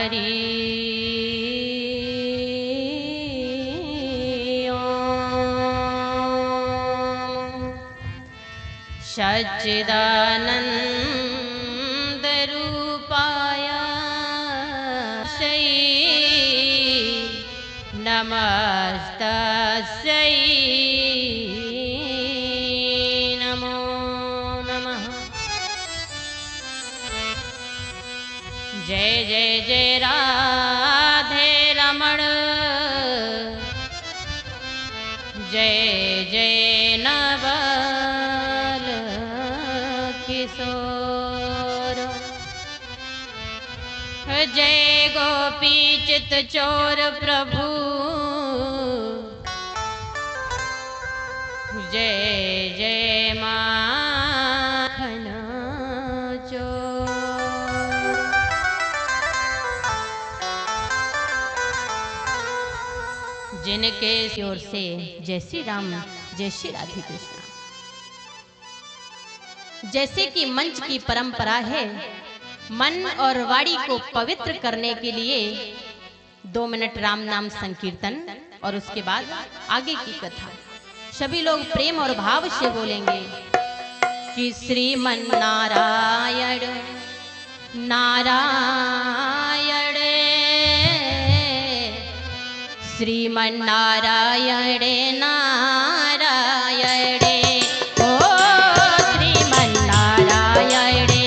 हरि ओम। सच्चिदानंद रूपाय नमस्तस्यै नमो नमः। जय जय जय राधे रमण, जय जय नवल किशोर, जय गोपी चित चोर प्रभु, जय जय माखन चोर। जिनके ओर से जय श्री राम, जय श्री राधे कृष्ण। जैसे कि मंच की परंपरा है, मन और वाणी को पवित्र करने के लिए 2 मिनट राम नाम संकीर्तन और उसके बाद आगे की कथा। सभी लोग प्रेम और भाव से बोलेंगे कि श्रीमन नारायण नारायण, श्रीमन नारायण नारायण, नारायण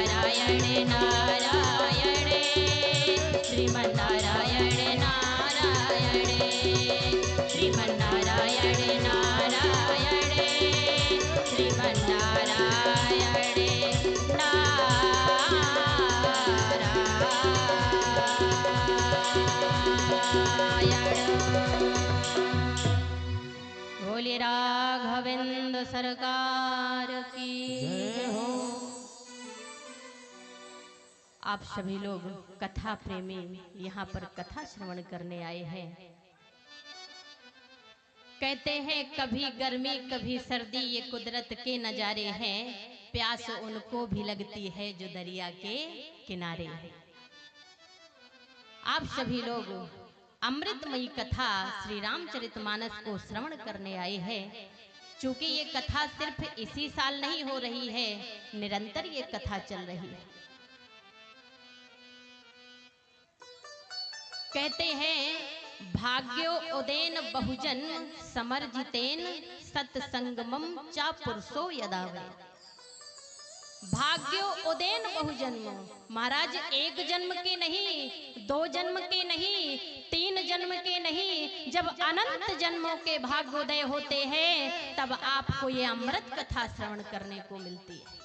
श्रीमन्नारायण नारायण श्रीमन्नारायण नारायण श्रीमन्नारायण नारायण श्रीमन्नारायण नारायण। बोले राघवेंद्र सरकार की जय हो। आप सभी लोग कथा प्रेमी यहाँ पर कथा श्रवण करने आए हैं। कहते हैं कभी गर्मी कभी सर्दी ये कुदरत के नजारे हैं, प्यास उनको भी लगती है जो दरिया के किनारे हैं। आप सभी लोग अमृतमयी कथा श्री रामचरितमानस को श्रवण करने आए हैं। चूंकि ये कथा सिर्फ इसी साल नहीं हो रही है, निरंतर ये कथा चल रही है। कहते हैं भाग्यो उदेन बहुजन समर्जितेन सत्संगमम चा पुरुषो यदावे। भाग्यो उदेन बहुजन्म, महाराज एक जन्म के नहीं, दो जन्म के नहीं, तीन जन्म के नहीं, जब अनंत जन्मों के भाग्योदय होते हैं तब आपको ये अमृत कथा श्रवण करने को मिलती है।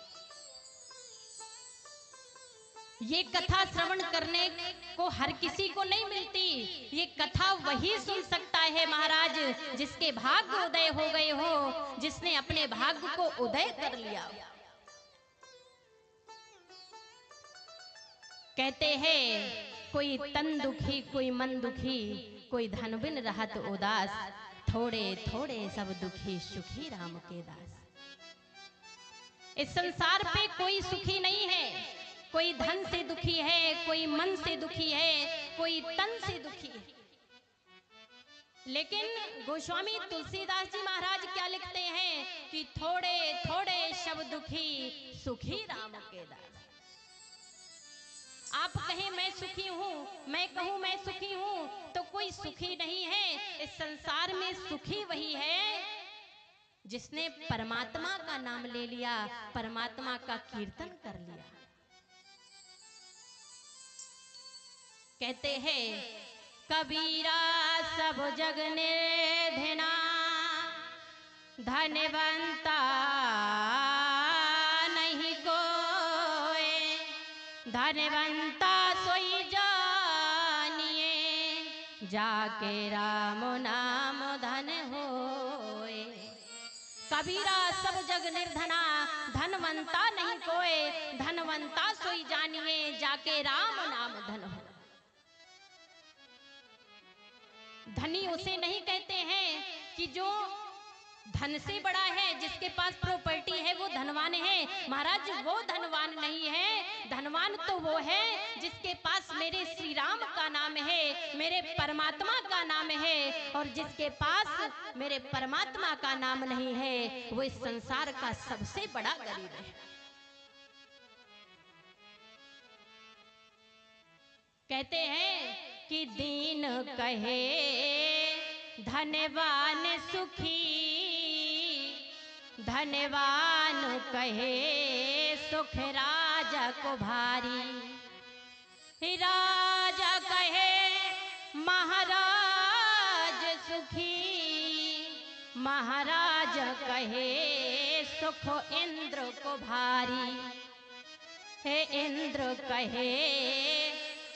ये कथा श्रवण करने को हर किसी को नहीं मिलती। ये कथा वही सुन सकता है महाराज जिसके भाग्य उदय हो गए हो, जिसने अपने भाग्य को उदय कर लिया। कहते हैं कोई तन दुखी कोई मन दुखी, कोई धन बिन रहत उदास, थोड़े थोड़े सब दुखी सुखी राम के दास। इस संसार पे कोई सुखी नहीं है, कोई धन से दुखी है, कोई मन से दुखी है, कोई तन से दुखी है। लेकिन गोस्वामी तुलसीदास जी महाराज क्या लिखते हैं कि थोड़े थोड़े सब दुखी सुखी राम के दास। आप कहें मैं सुखी हूँ, मैं कहूँ मैं सुखी हूँ, तो कोई सुखी नहीं है। इस संसार में सुखी वही है जिसने परमात्मा का नाम ले लिया, परमात्मा का कीर्तन कर लिया। कहते हैं कबीरा सब जग निर्धना, धनवंता नहीं कोई, धनवंता सोई जानिए, जाके राम नाम धन होए। कबीरा सब जग निर्धना, धनवंता नहीं कोई, धनवंता सोई जानिए, जाके राम नाम धन हो। धनी उसे नहीं कहते हैं कि जो धन से बड़ा है, जिसके पास प्रॉपर्टी है वो धनवान है। महाराज वो धनवान नहीं है, धनवान तो वो है जिसके पास मेरे श्री राम का नाम है, मेरे परमात्मा का नाम है। और जिसके पास मेरे परमात्मा का नाम नहीं है वो इस संसार का सबसे बड़ा गरीब है। कहते हैं कि दीन कहे धनवान सुखी, धनवान कहे सुख राजा को भारी, राजा कहे महाराज सुखी, महाराज कहे सुख इंद्र को भारी, हे इंद्र कहे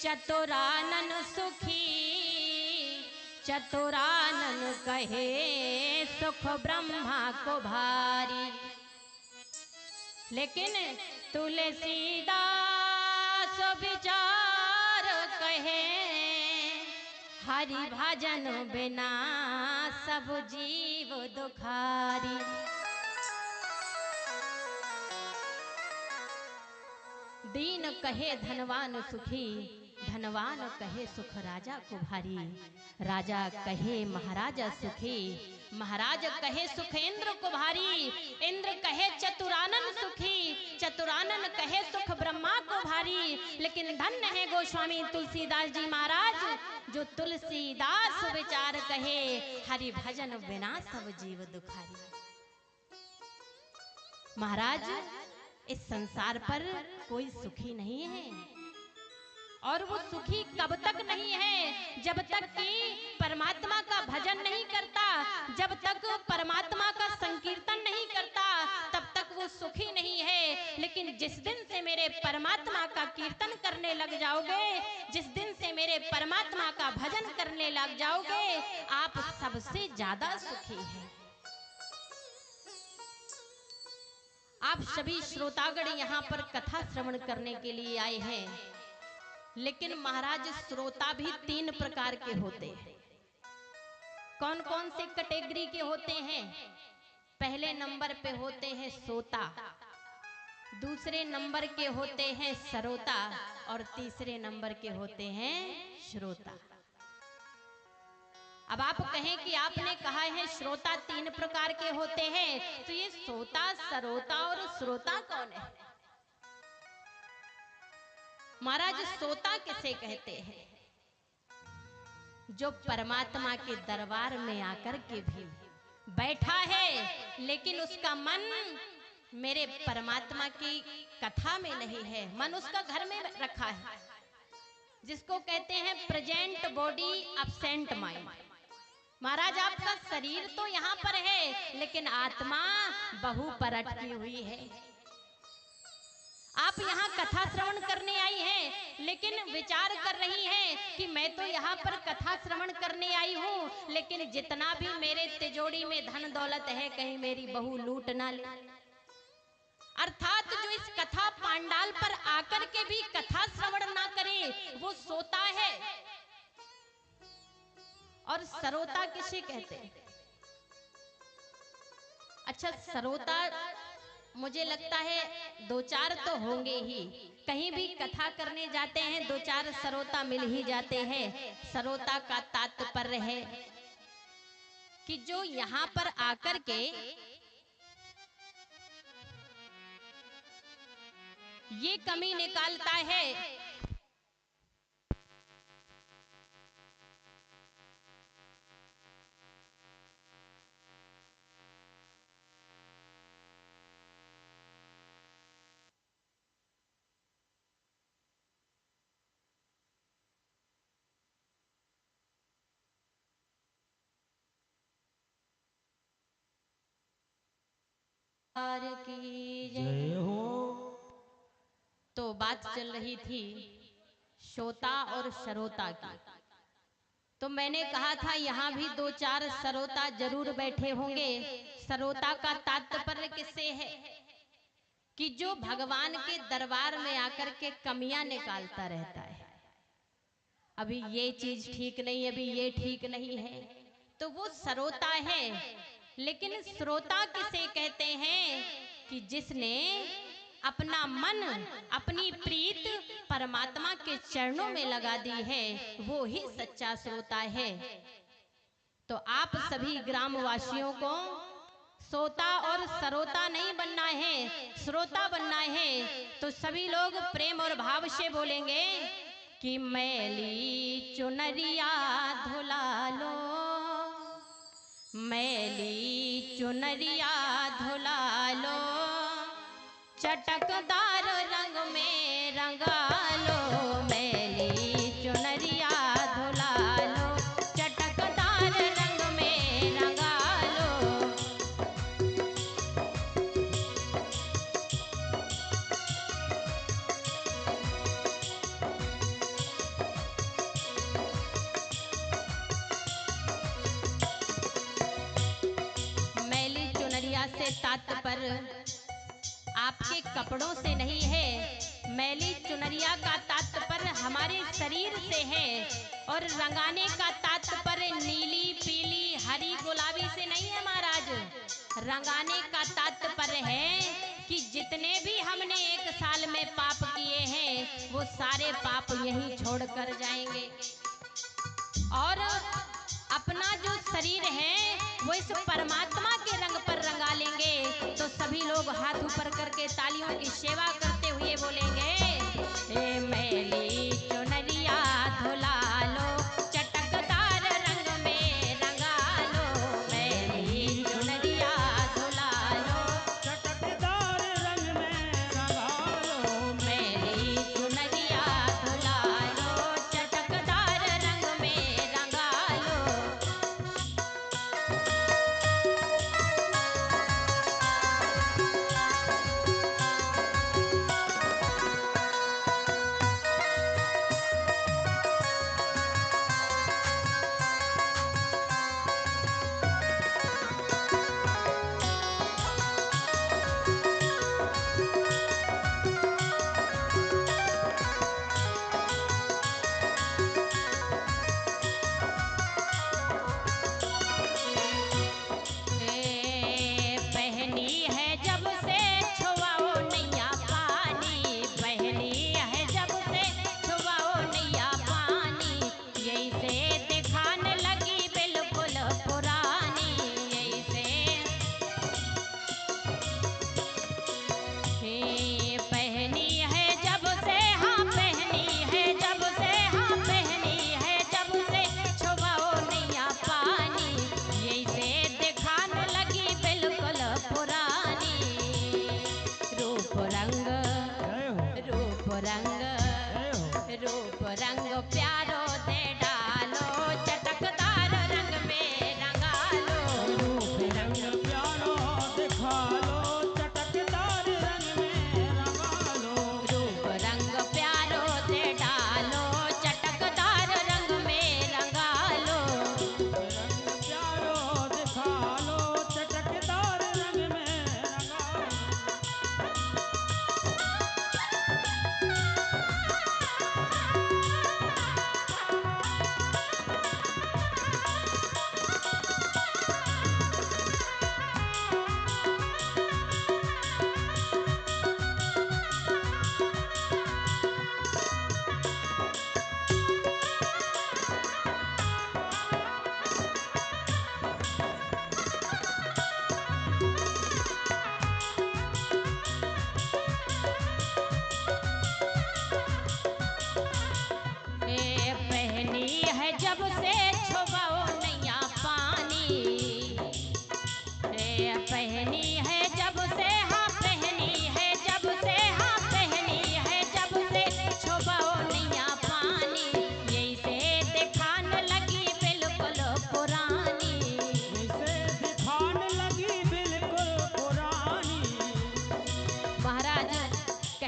चतुरानन सुखी, चतुरानन कहे सुख ब्रह्मा को भारी। लेकिन तुलसीदास विचार कहे हरि भजन बिना सब जीव दुखारी। दीन कहे धनवान सुखी, धनवान कहे सुख राजा को भारी, राजा कहे महाराजा सुखी, महाराज कहे सुख इंद्र को भारी, इंद्र कहे चतुरानन सुखी, चतुरानन कहे सुख ब्रह्मा को भारी। लेकिन धन्य है गोस्वामी तुलसीदास जी महाराज जो तुलसीदास विचार कहे हरि भजन बिना सब जीव दुखारी। महाराज इस संसार पर कोई सुखी नहीं है। और वो सुखी कब तक नहीं है? जब तक कि परमात्मा का भजन नहीं करता, जब तक परमात्मा का संकीर्तन नहीं करता, तब तक वो सुखी नहीं है। लेकिन जिस दिन से मेरे परमात्मा का कीर्तन करने लग जाओगे, जिस दिन से मेरे परमात्मा का भजन करने लग जाओगे, आप सबसे ज्यादा सुखी हैं। आप सभी श्रोतागण यहाँ पर कथा श्रवण करने के लिए आए हैं, लेकिन महाराज श्रोता भी 3 प्रकार के होते हैं। कौन कौन से कैटेगरी के होते हैं? पहले नंबर पे होते हैं सोता, दूसरे नंबर के होते हैं सरोता, और तीसरे नंबर के होते हैं श्रोता। अब आप कहें कि आपने कहा है श्रोता 3 प्रकार के होते हैं, तो ये सोता, सरोता और श्रोता कौन है? महाराज सोता किसे कहते हैं? जो परमात्मा के दरबार में आकर के भी बैठा है, लेकिन उसका मन मेरे परमात्मा की कथा में नहीं है, मन उसका घर में रखा है, जिसको कहते हैं प्रेजेंट बॉडी एब्सेंट माइंड। महाराज आपका शरीर तो यहाँ पर है, लेकिन आत्मा बहु पर अटकी हुई है। आप यहाँ कथा श्रवण करने आई हैं, लेकिन विचार कर रही हैं कि मैं तो यहाँ पर कथा श्रवण करने आई हूँ, लेकिन जितना भी मेरे तिजोरी में धन दौलत है, कहीं मेरी बहू लूट ना ले। अर्थात जो इस कथा पांडाल पर आकर के भी कथा श्रवण ना करे, वो सोता है। और सरोता किसे कहते हैं? अच्छा, सरोता मुझे लगता है 2-4 तो होंगे ही, कहीं भी कथा करने जाते हैं 2-4 सरोता मिल ही जाते हैं। सरोता का तात्पर्य है कि जो यहाँ पर आकर के ये कमी निकालता है की जय हो। तो बात चल रही थी श्रोता और सरोता की। तो मैंने कहा था यहाँ भी 2-4 सरोता जरूर बैठे होंगे। सरोता का तात्पर्य किससे है? कि जो भगवान के दरबार में आकर के कमियां निकालता रहता है, अभी ये चीज ठीक नहीं, अभी ये ठीक नहीं है, तो वो सरोता है। लेकिन श्रोता किसे कहते हैं? कि जिसने अपना मन, अपनी प्रीत परमात्मा के चरणों में लगा दी है, वो ही सच्चा श्रोता है। तो आप सभी ग्रामवासियों को सोता और सरोता नहीं बनना है, श्रोता बनना है। तो सभी लोग प्रेम और भाव से बोलेंगे कि मैली चुनरिया धुला लो, मैली चुनरिया धुला लो, चटकदार रंग में रंगा लो, मैली चुनरिया धुला लो, चटकदार रंग में रंगा लो। मैली चुनरिया से तात्पर्य आपके कपड़ों से नहीं है, मैली चुनरिया का तात्पर्य हमारे शरीर से है। और रंगाने का तात्पर्य नीली, पीली, हरी, गुलाबी से नहीं है महाराज। रंगाने का तात्पर्य है कि जितने भी हमने 1 साल में पाप किए हैं, वो सारे पाप यहीं छोड़ कर जाएंगे। और अपना जो शरीर है वो इस परमात्मा के रंग पर रंगा लेंगे। तो सभी लोग हाथ ऊपर करके तालियों की सेवा करते हुए बोलेंगे, हे मैली चुनरिया धुला लो, चटकदार रंग में रंगा लो, मैली चुनरिया धुला लो, चटकदार रंग में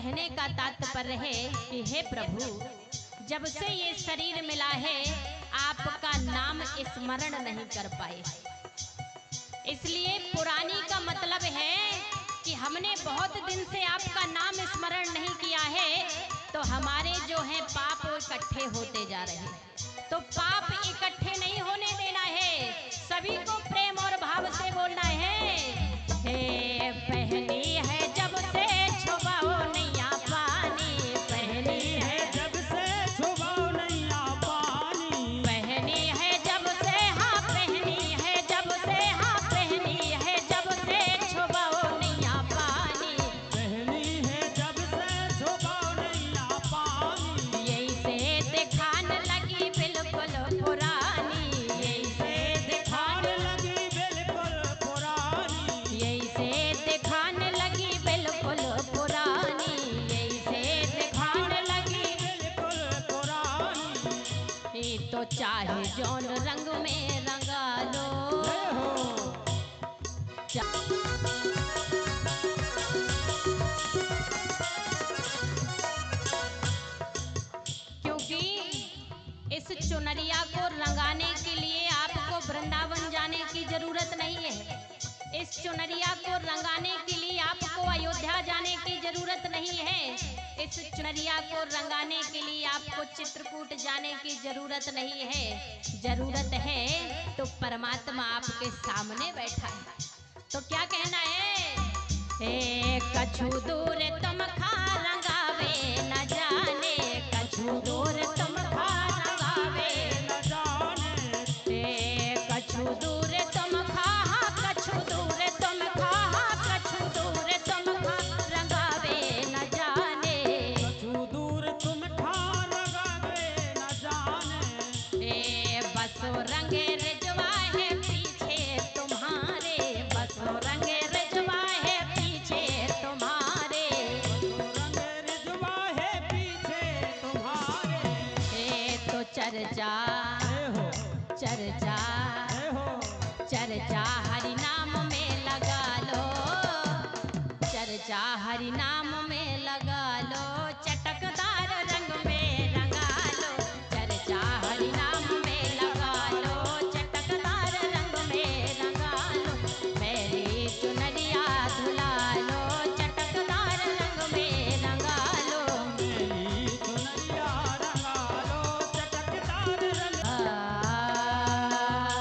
कहने का तात्पर्य है कि हे प्रभु, जब से ये शरीर मिला है आपका नाम स्मरण नहीं कर पाए। इसलिए पुरानी का मतलब है कि हमने बहुत दिन से आपका नाम स्मरण नहीं किया है, तो हमारे जो है पाप इकट्ठे होते जा रहे हैं। तो पाप इकट्ठे नहीं होने देना है, सभी को प्रेम और भाव से बोलना है। हे पहली है जब से छुपाओ नैया पानी, पहली है जब से छुपाओ नैया पानी, पहनी है जब से, हाँ पहनी है जब से, हाँ पहनी है जब से छुपाओ नैया पानी, पहनी है जब से छुपाओ नैया पानी, यही से दिखान लगी बिल्कुल पुरानी, यही से दिखाने लगी बिल्कुल पुरानी, यही से दिखान लगी बिल्कुल पुरानी, यही से दिखान लगी। बिल्कुल पुरानी। ये तो चाहे जौन रंग में रंगा लो, जय हो। क्योंकि इस चुनरिया को रंगाने के लिए आपको वृंदावन जाने की जरूरत नहीं है। इस चुनरिया को रंगाने के लिए आपको अयोध्या जाने की जरूरत नहीं है। इस चुनरिया को रंगाने के लिए आपको चित्रकूट जाने की जरूरत नहीं है। जरूरत है तो परमात्मा आपके सामने बैठा है। तो क्या कहना है? ए कछु दूर तुम खा रंगावे न जाने, कछु दूर तुम खा रंगावे न जाने, ए कछु दूर तुम खा, कछु दूर तुम खा, कछु दूर तुम खा रंगावे न जाने, कछु दूर तुम खा रंगावे न जाने, ए बसो रंगे रिजवा है पीछे तुम्हारे, बसो रंगे रिजवा है पीछे तुम्हारे, रंग रिजवा है पीछे तुम्हारे। ए तो चर्चा जय हो, चर्चा जय हो, चर्चा हरि नाम में लगा लो, चर्चा हरि नाम में लगा लो, चटकदार रंग में रंगा लो, चर्चा हरि नाम में लगा लो, चटकदार रंग में रंगा लो, मेरी चुनरिया धुला लो, चटकदार रंग में रंगा लो। मेरी चुनरिया रंगा लो, चटकदार रंग।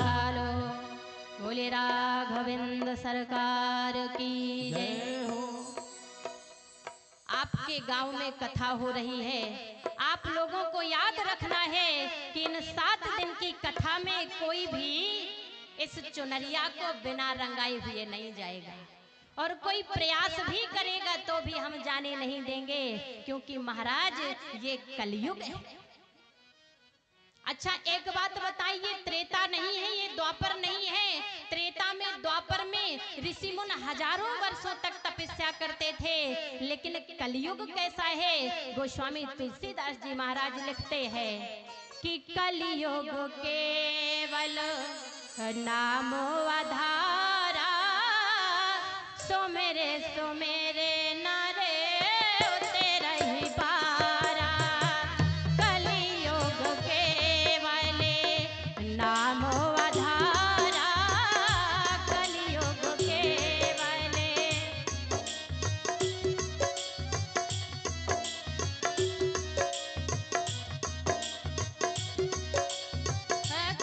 हालो, बोले राघवेंद्र सरकार की जय। जय हो। आपके गांव में कथा हो रही है, आप लोगों को याद रखना है कि इन 7 दिन की कथा में कोई भी इस चुनरिया को बिना रंगाए हुए नहीं जाएगा, और कोई प्रयास भी करेगा तो भी हम जाने नहीं देंगे, क्योंकि महाराज ये कलयुग है। अच्छा एक बात बताइए, त्रेता नहीं है, ये द्वापर नहीं है। त्रेता में, द्वापर में ऋषि मुनि हजारों वर्षों तक तपस्या करते थे, लेकिन कलयुग कैसा है? गोस्वामी तुलसीदास जी महाराज लिखते हैं कि कलयुग केवल नाम आधारा, सो मेरे नारे तेरा ही पारा, कलयुग केवल नाम आधारा, कलयुग केवल,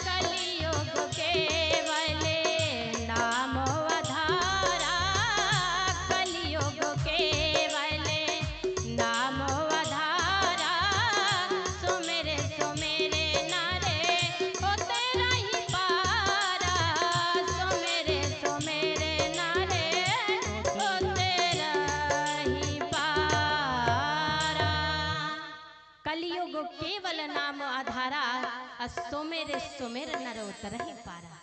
कलयुग केवल नाम आधारा, कलयुग केवल नाम आधारा, सुमेरे नारे ओ तेरा ही पारा, सुमेरे नारे ओ तेरा ही पारा, कलयुग केवल नाम आधारा, सुमेर नर उतरहि पारा।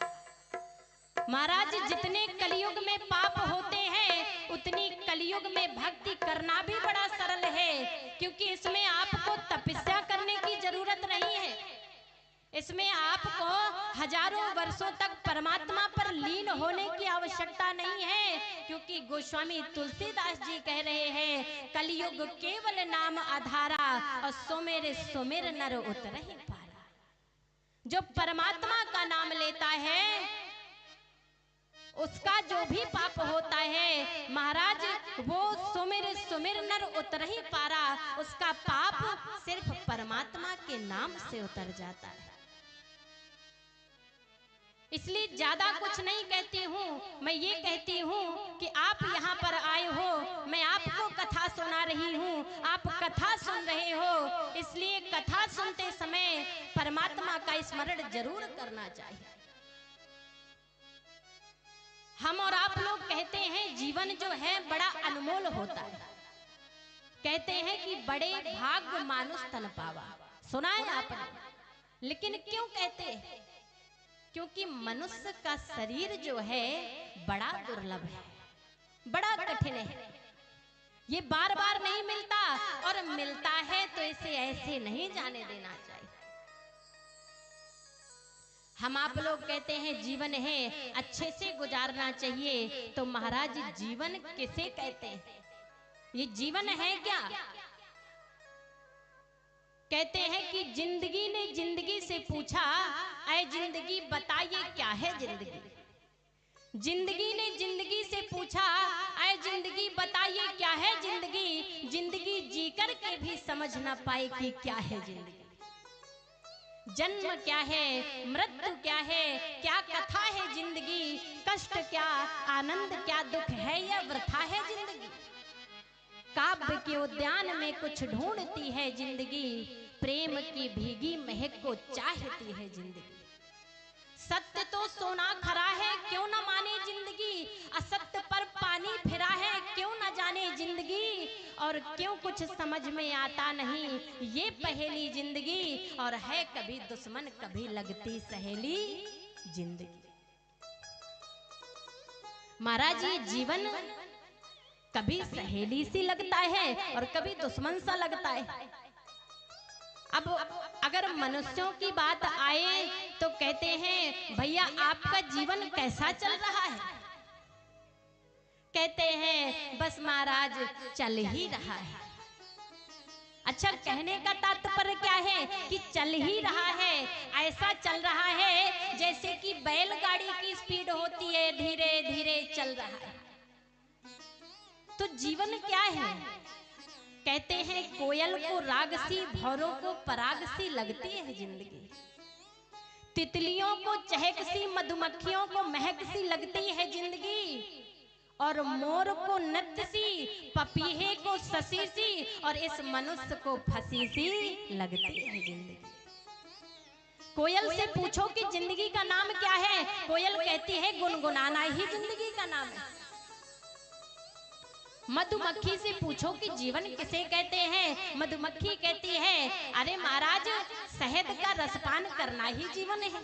महाराज जितने कलयुग में पाप होते हैं उतनी कलयुग में भक्ति करना भी बड़ा सरल है, क्योंकि इसमें आपको तपस्या करने की जरूरत नहीं है। इसमें आपको हजारों वर्षों तक परमात्मा पर लीन होने की आवश्यकता नहीं है, क्योंकि गोस्वामी तुलसीदास जी कह रहे हैं कलयुग केवल नाम आधारा और सोमेर सोमेर नर उतरहि पारा। जो परमात्मा का नाम लेता है उसका जो भी पाप होता है महाराज वो सुमिर सुमिर नर उतर ही पारा, उसका पाप सिर्फ परमात्मा के नाम से उतर जाता है। इसलिए ज्यादा कुछ नहीं कहती हूँ, मैं ये कहती हूँ कि आप यहाँ पर आए हो, मैं आपको कथा सुना रही हूँ, आप कथा सुन रहे हो, इसलिए कथा सुनते समय परमात्मा का स्मरण जरूर करना चाहिए। हम और आप लोग कहते हैं जीवन जो है बड़ा अनमोल होता है, कहते हैं कि बड़े भाग्य मानुष तन पावा, सुना है आपने। लेकिन क्यों कहते हैं? क्योंकि मनुष्य का शरीर जो है बड़ा दुर्लभ है, बड़ा कठिन है, ये बार बार नहीं मिलता, और मिलता है तो इसे ऐसे नहीं जाने देना चाहिए। हम आप लोग कहते हैं जीवन है अच्छे से गुजारना चाहिए, तो महाराज जीवन किसे कहते हैं? ये जीवन है क्या? कहते हैं कि जिंदगी ने जिंदगी से पूछा, ऐ जिंदगी बताइए क्या है जिंदगी। जिंदगी ने जिंदगी से पूछा, ऐ जिंदगी बताइए क्या है जिंदगी। जिंदगी जी कर के भी समझ ना पाए कि क्या है जिंदगी। जन्म क्या है, मृत्यु क्या है, क्या कथा है जिंदगी, कष्ट क्या, आनंद क्या, दुख है या वृथा है जिंदगी। काव्य के उद्यान में कुछ ढूंढती है जिंदगी, प्रेम की भीगी महक को चाहती है जिंदगी। सत्य तो सोना खरा है क्यों न माने जिंदगी, असत्य पर पानी फिरा है क्यों न जाने जिंदगी। और क्यों कुछ समझ में आता नहीं ये पहेली जिंदगी, और है कभी दुश्मन कभी लगती सहेली जिंदगी। महाराज ये जीवन कभी सहेली सी लगता है और कभी दुश्मन सा लगता है। अब अगर मनुष्यों की बात आए तो कहते हैं भैया आपका जीवन कैसा चल रहा है? कहते हैं बस महाराज चल ही रहा है। अच्छा, कहने का तात्पर्य क्या है कि चल ही रहा है, ऐसा चल रहा है जैसे कि बैलगाड़ी की स्पीड होती है, धीरे धीरे चल रहा है। तो जीवन क्या है? कहते हैं कोयल को राग सी, भौरों को पराग सी लगती है जिंदगी। तितलियों को चहक सी, मधुमक्खियों को महक सी लगती है जिंदगी। और मोर को नृत्य सी, पपीहे को शशि सी, और इस मनुष्य को फंसी सी लगती है जिंदगी। कोयल से पूछो कि जिंदगी का नाम क्या है, कोयल कहती है गुनगुनाना ही जिंदगी का नाम है। मधुमक्खी से पूछो कि जीवन किसे कहते हैं, मधुमक्खी कहती है अरे महाराज शहद का रसपान करना ही जीवन है।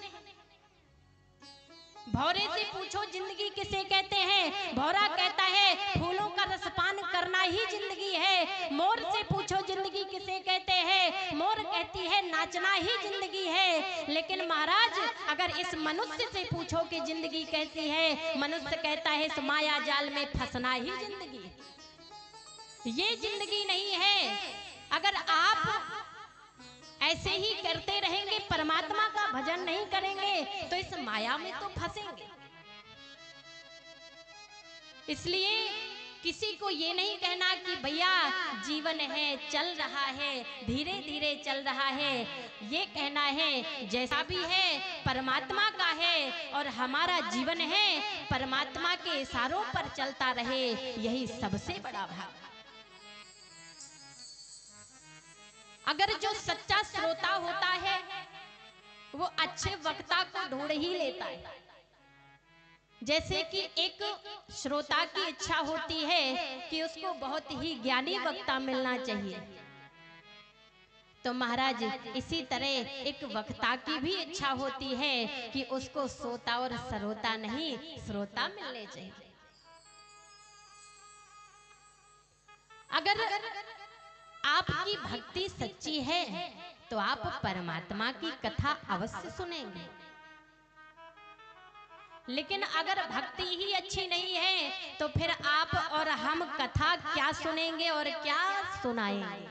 भौरे से पूछो जिंदगी किसे कहते हैं, भौरा कहता है फूलों का रसपान करना ही जिंदगी है। मोर से पूछो जिंदगी किसे कहते हैं, मोर कहती है नाचना ही जिंदगी है। लेकिन महाराज अगर इस मनुष्य से पूछो कि जिंदगी कैसी है, मनुष्य कहता है इस माया जाल में फंसना ही जिंदगी। ये जिंदगी नहीं है। अगर आप ऐसे ही करते रहेंगे, परमात्मा का भजन नहीं करेंगे, तो इस माया में तो फंसेंगे। इसलिए किसी को ये नहीं कहना कि भैया जीवन है चल रहा है, धीरे धीरे चल रहा है। ये कहना है जैसा भी है परमात्मा का है, और हमारा जीवन है परमात्मा के इशारों पर चलता रहे, यही सबसे बड़ा भाग। अगर जो सच्चा श्रोता होता है वो अच्छे वक्ता को ढूंढ ही लेता है। जैसे कि एक श्रोता की इच्छा होती है कि उसको बहुत ही ज्ञानी वक्ता मिलना चाहिए, तो महाराज इसी तरह एक वक्ता की भी इच्छा होती है कि उसको श्रोता और सरोता नहीं श्रोता मिलने चाहिए। अगर आपकी भक्ति सच्ची है तो आप परमात्मा की कथा अवश्य सुनेंगे। लेकिन अगर भक्ति ही अच्छी नहीं है तो फिर आप और हम कथा क्या सुनेंगे और क्या सुनाएंगे।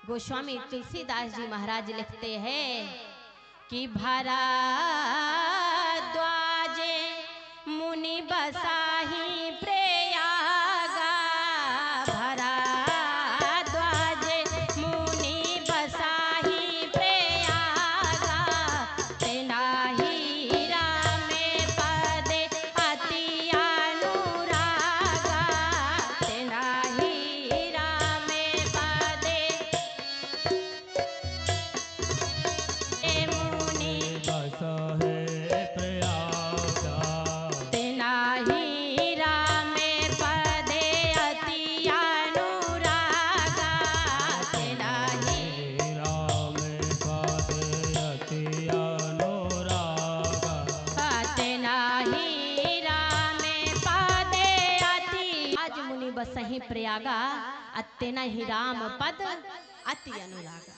गोस्वामी तुलसीदास जी महाराज लिखते हैं कि भरद्वाज मुनि बसाही प्रयागा, भरद्वाज मुनि बसाही प्रयागा, तेनाही रामे पदे अति अनुरागा, तेनाही रामे पदे मुनि बस है प्रयागा, तेनाही रामे पदे अति अनुरागा, तेनाही राम पद अति अनुरागा, तेनाही रामे पदे अति। आज मुनि बसहि प्रयागा, तेनाही राम पद अति अनुरागा।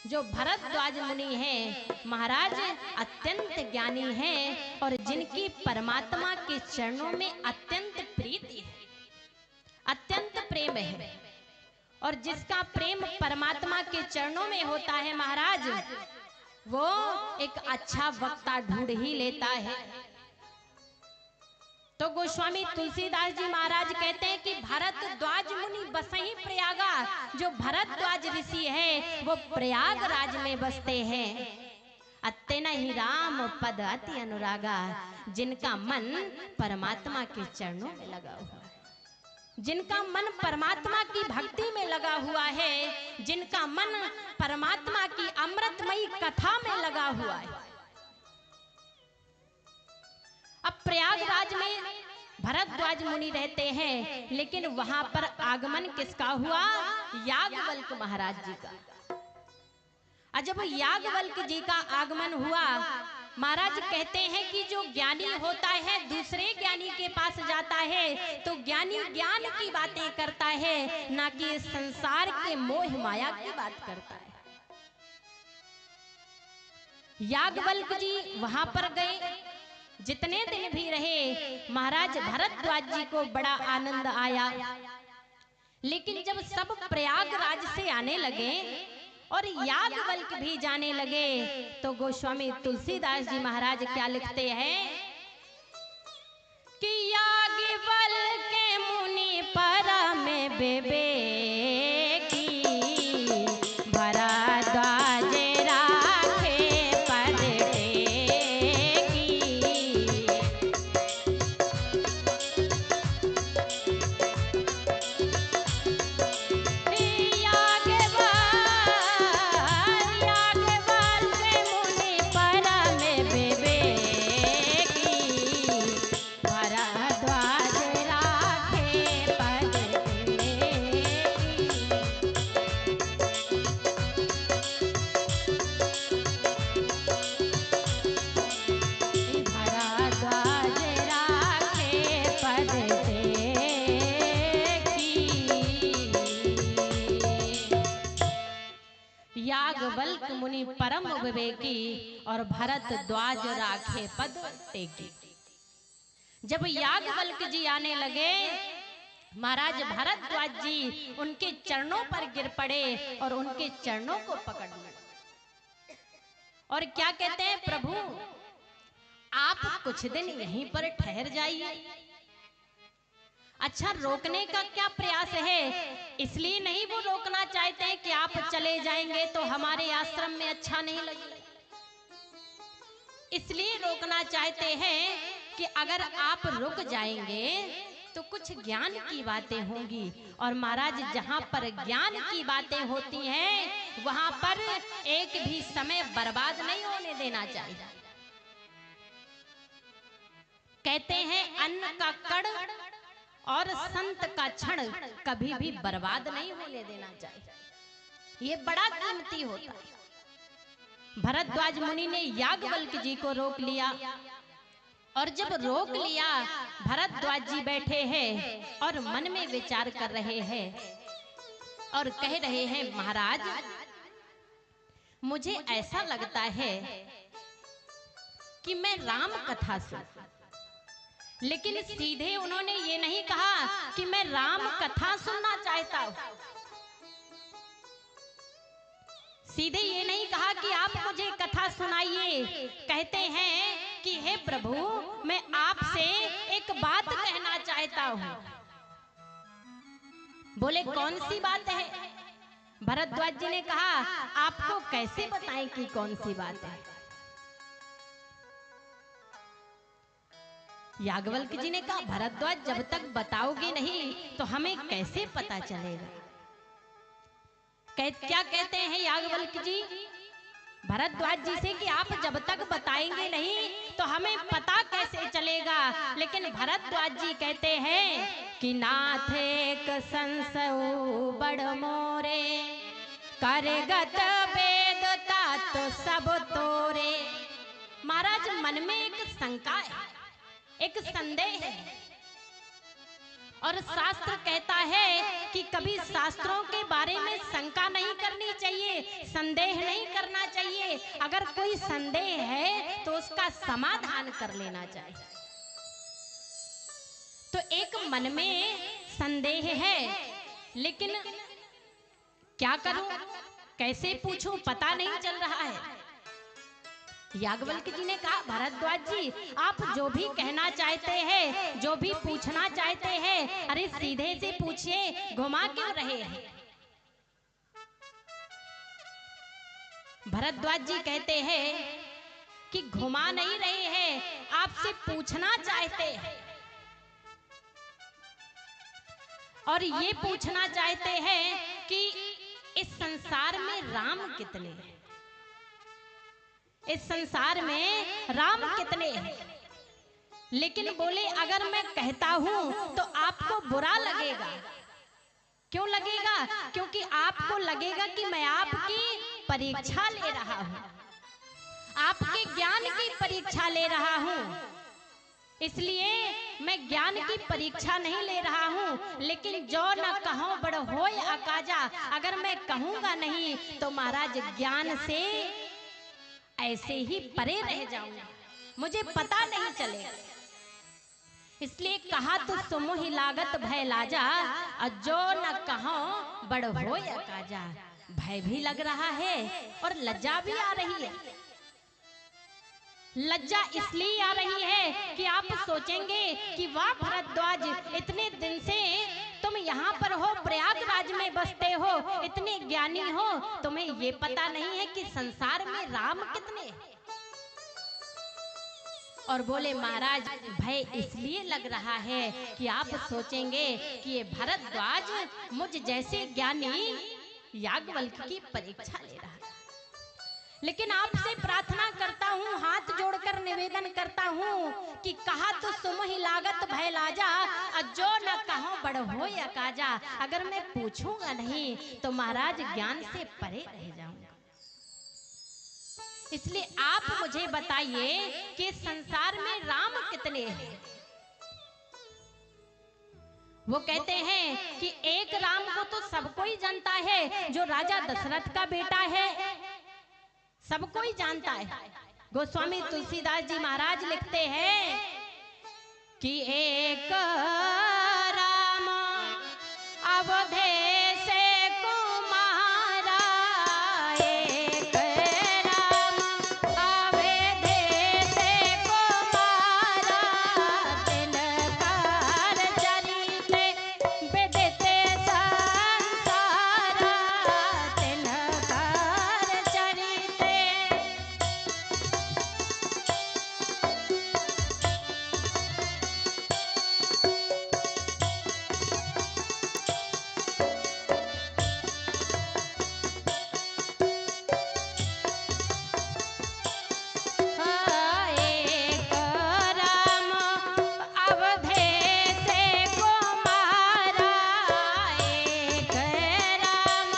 जो भरद्वाज मुनि है महाराज अत्यंत ज्ञानी हैं और जिनकी परमात्मा के चरणों में अत्यंत प्रीति है, अत्यंत प्रेम है, और जिसका प्रेम परमात्मा के चरणों में होता है महाराज, वो एक अच्छा वक्ता ढूंढ ही लेता है। तो गोस्वामी तुलसीदास जी महाराज कहते हैं कि भरद्वाज मुनि बसहि प्रयागा। जो भरद्वाज ऋषि है वो प्रयागराज में बसते हैं। अत्यनहि राम पद अति अनुरागा, जिनका मन परमात्मा के चरणों में लगा हुआ है, जिनका मन परमात्मा की भक्ति में लगा हुआ है, जिनका मन परमात्मा की अमृतमयी कथा में लगा हुआ है। अब प्रयागराज में भरद्वाज मुनि रहते हैं, लेकिन वहां पर आगमन किसका हुआ? याज्ञवल्क्य महाराज जी का। और जब याज्ञवल्क्य जी का आगमन हुआ, महाराज कहते हैं कि जो ज्ञानी होता है दूसरे ज्ञानी के पास जाता है तो ज्ञानी ज्ञान की बातें करता है, ना कि संसार के मोह माया की बात करता है। याज्ञवल्क्य जी वहां पर गए, जितने दिन भी रहे महाराज भरद्वाज जी को बड़ा आनंद आया। लेकिन जब सब प्रयागराज से आने लगे और याज्ञवल्क्य भी जाने लगे तो गोस्वामी तुलसीदास जी महाराज क्या लिखते हैं कि याज्ञवल्क्य मुनि परम विवेकी, भरद्वाज राखे पद टेकी। याज्ञवल्क्य मुनि परम विवेकी, भरद्वाज राखे पद टेकी। भरद्वाज राखे पद टेकी। याज्ञवल्क्य मुनि परम विवेकी और भरद्वाज राखे पद टेकी। जब याज्ञवल्क्य जी आने लगे, महाराज भरद्वाज जी उनके चरणों पर गिर पड़े और उनके चरणों को पकड़ लिए और क्या कहते हैं, प्रभु आप कुछ दिन यहीं पर ठहर जाइए। अच्छा, रोकने का क्या प्रयास है? इसलिए नहीं वो रोकना चाहते हैं कि आप चले जाएंगे तो हमारे आश्रम में अच्छा नहीं लगेगा, इसलिए रोकना चाहते हैं कि अगर आप रुक जाएंगे तो कुछ ज्ञान की बातें होंगी। और महाराज जहां पर ज्ञान की बातें होती हैं वहां पर एक भी समय बर्बाद नहीं होने देना चाहिए। कहते हैं अन्न का कण और संत का क्षण कभी भी बर्बाद नहीं होने देना चाहिए, ये बड़ा कीमती होता है। भरद्वाज मुनि ने याज्ञवल्क्य जी को रोक लिया और जब रोक लिया भरद्वाज जी बैठे हैं और मन में विचार कर रहे हैं और कह रहे हैं महाराज, मुझे ऐसा लगता है कि मैं राम कथा सुन, लेकिन सीधे उन्होंने ये नहीं कहा कि मैं राम कथा सुनना चाहता हूं। सीधे ये नहीं कहा कि आप मुझे कथा सुनाइए। कहते हैं कि हे प्रभु, मैं आपसे एक बात कहना चाहता हूं। बोले कौन सी बात है? भरद्वाज जी ने कहा, आपको कैसे बताएं कि कौन सी बात है? याज्ञवल्क्य जी ने कहा, भरद्वाज जब तक बताओगे नहीं तो हमें कैसे पता चलेगा? क्या कहते हैं याज्ञवल्क्य जी भरद्वाज जी से कि आप जब तक बताएंगे नहीं तो हमें पता कैसे चलेगा? लेकिन भरद्वाज जी कहते हैं कि नाथ एक संसऊ बड़ मोरे, करगत वेदता तो सब तोरे। महाराज, मन में एक शंका है, एक संदेह है, और शास्त्र कहता है कि कभी शास्त्रों के बारे में शंका नहीं करनी चाहिए, संदेह नहीं करना चाहिए। अगर कोई संदेह है तो उसका समाधान कर लेना चाहिए। तो एक मन में संदेह है, लेकिन क्या करूं, कैसे पूछूं, पता नहीं चल रहा है। याज्ञवल्क्य जी ने कहा, भरद्वाज जी आप जो भी कहना चाहते हैं, जो भी पूछना चाहते हैं, अरे सीधे से पूछिए, घुमा क्यों रहे हैं? भरद्वाज जी कहते हैं कि घुमा नहीं रहे हैं, आपसे पूछना चाहते हैं, और ये पूछना चाहते हैं कि इस संसार में राम कितने हैं? इस संसार में राम कितने हैं? लेकिन बोले अगर मैं कहता हूं तो आपको बुरा लगेगा। क्यों लगेगा? क्योंकि आपको लगेगा कि मैं आपकी परीक्षा ले रहा हूं, आपके ज्ञान की परीक्षा ले रहा हूं। इसलिए मैं ज्ञान की परीक्षा नहीं ले रहा हूं। लेकिन जो न कहो बड़ होय अकाजा, अगर मैं कहूंगा नहीं तो महाराज ज्ञान से ऐसे ही परे रह जाऊंगा, मुझे पता नहीं चलेगा। इसलिए कहा तो सुमोहि लागत भय लाजा, और जो न कहो बड़ होय अकाजा। भय भी लग रहा है और लज्जा भी आ रही है। लज्जा इसलिए आ रही है कि आप सोचेंगे कि वाह भरद्वाज, इतने दिन से तुम यहाँ पर हो, प्रयागराज में बसते हो, इतने ज्ञानी हो, तुम्हें ये पता नहीं है कि संसार में राम कितने हैं? और बोले महाराज, भय इसलिए लग रहा है कि आप सोचेंगे कि ये भरद्वाज मुझ जैसे ज्ञानी याज्ञवल्क्य की परीक्षा ले रहा है। लेकिन आपसे प्रार्थना करता हूँ, हाथ जोड़कर निवेदन करता हूँ कि कहा तो सुमहि लागत भय लाजा, और जो न कहो बड़ होय अकाजा। अगर मैं पूछूंगा नहीं तो महाराज ज्ञान से परे रह जाऊंगा। इसलिए आप मुझे बताइए कि संसार में राम कितने हैं? वो कहते हैं कि एक राम को तो सब कोई जानता है, जो राजा दशरथ का बेटा है, सब कोई जानता है। गोस्वामी तुलसीदास जी महाराज लिखते हैं कि एक राम अवधेश कुमारा, एक राम अवधेश कुमारा, तिनकर चरित विदित संसारा, तिनकर चरित। एक राम अवधेश कुमारा, एक राम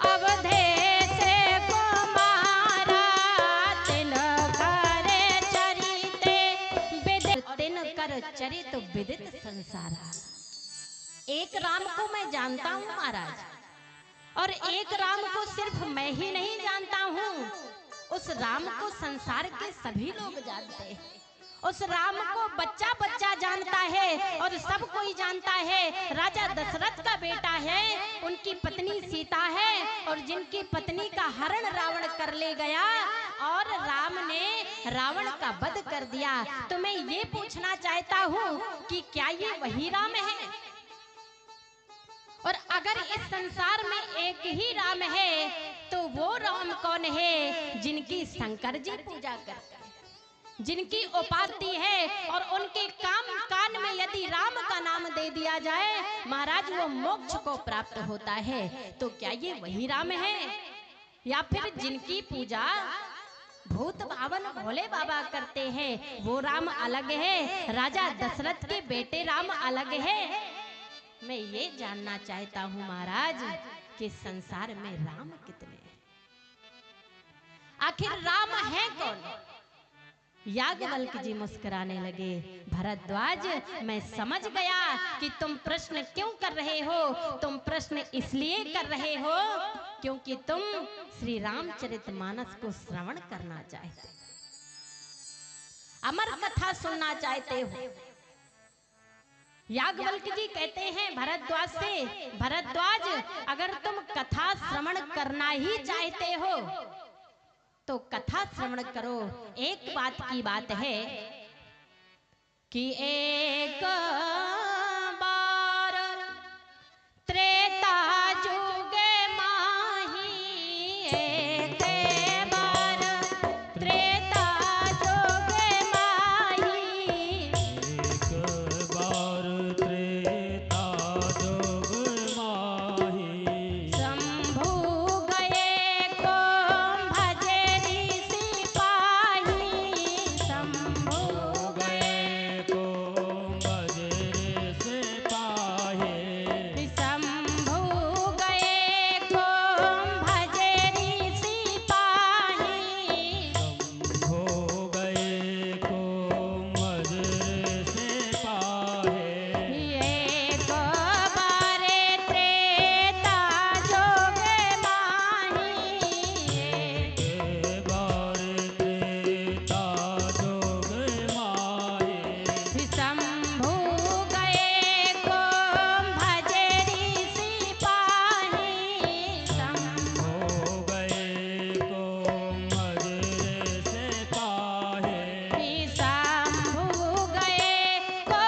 अवधेश कुमारा, तिनकर चरित विदित, तिनकर चरित विदित संसारा। एक राम को मैं जानता हूं महाराज, और एक राम को सिर्फ मैं ही नहीं जानता हूँ, उस राम को संसार के सभी लोग जानते हैं। उस राम को बच्चा बच्चा जानता है और सब कोई जानता है। राजा दशरथ का बेटा है, उनकी पत्नी सीता है, और जिनकी पत्नी का हरण रावण कर ले गया और राम ने रावण का वध कर दिया। तो मैं ये पूछना चाहता हूँ कि क्या ये वही राम है? और अगर इस संसार में एक ही राम है तो वो राम कौन है जिनकी शंकर जी पूजा करते हैं, जिनकी उपाधि है, और उनके कान में यदि राम का नाम दे दिया जाए महाराज वो मोक्ष को प्राप्त होता है। तो क्या ये वही राम है, या फिर जिनकी पूजा भूत भावन भोले बाबा करते हैं वो राम अलग है, राजा दशरथ के बेटे राम अलग है? मैं ये जानना चाहता हूँ महाराज कि संसार में राम कितने हैं, आखिर राम है कौन? याज्ञवल्क्य जी मुस्कुराने लगे। भरद्वाज, मैं समझ गया कि तुम प्रश्न क्यों कर रहे हो। तुम प्रश्न इसलिए कर रहे हो क्योंकि तुम श्री रामचरितमानस को श्रवण करना चाहते, अमर कथा सुनना चाहते हो। याज्ञवल्क्य जी कहते हैं भरद्वाज से, भरद्वाज अगर तुम कथा श्रवण करना ही चाहते हो तो कथा श्रवण करो। एक बात की बात है कि एक बार त्रेता जुग माही, एक बार त्रेता जुग माही, एक बार त्रेता जुग माही, शंभु गए को भजरी सिपाही, शंभु गए को बजरे से पाहे, शंभु गए को भजरी सिपाही, शंभो गए को बजरे से पाहे, एक बारे त्रेता जोग माही, एक बार त्रेता जुग माहे, शंभु गए को भजरी सिपाही, शंभु हो गए को मजरे से पाहे, शंभु गए को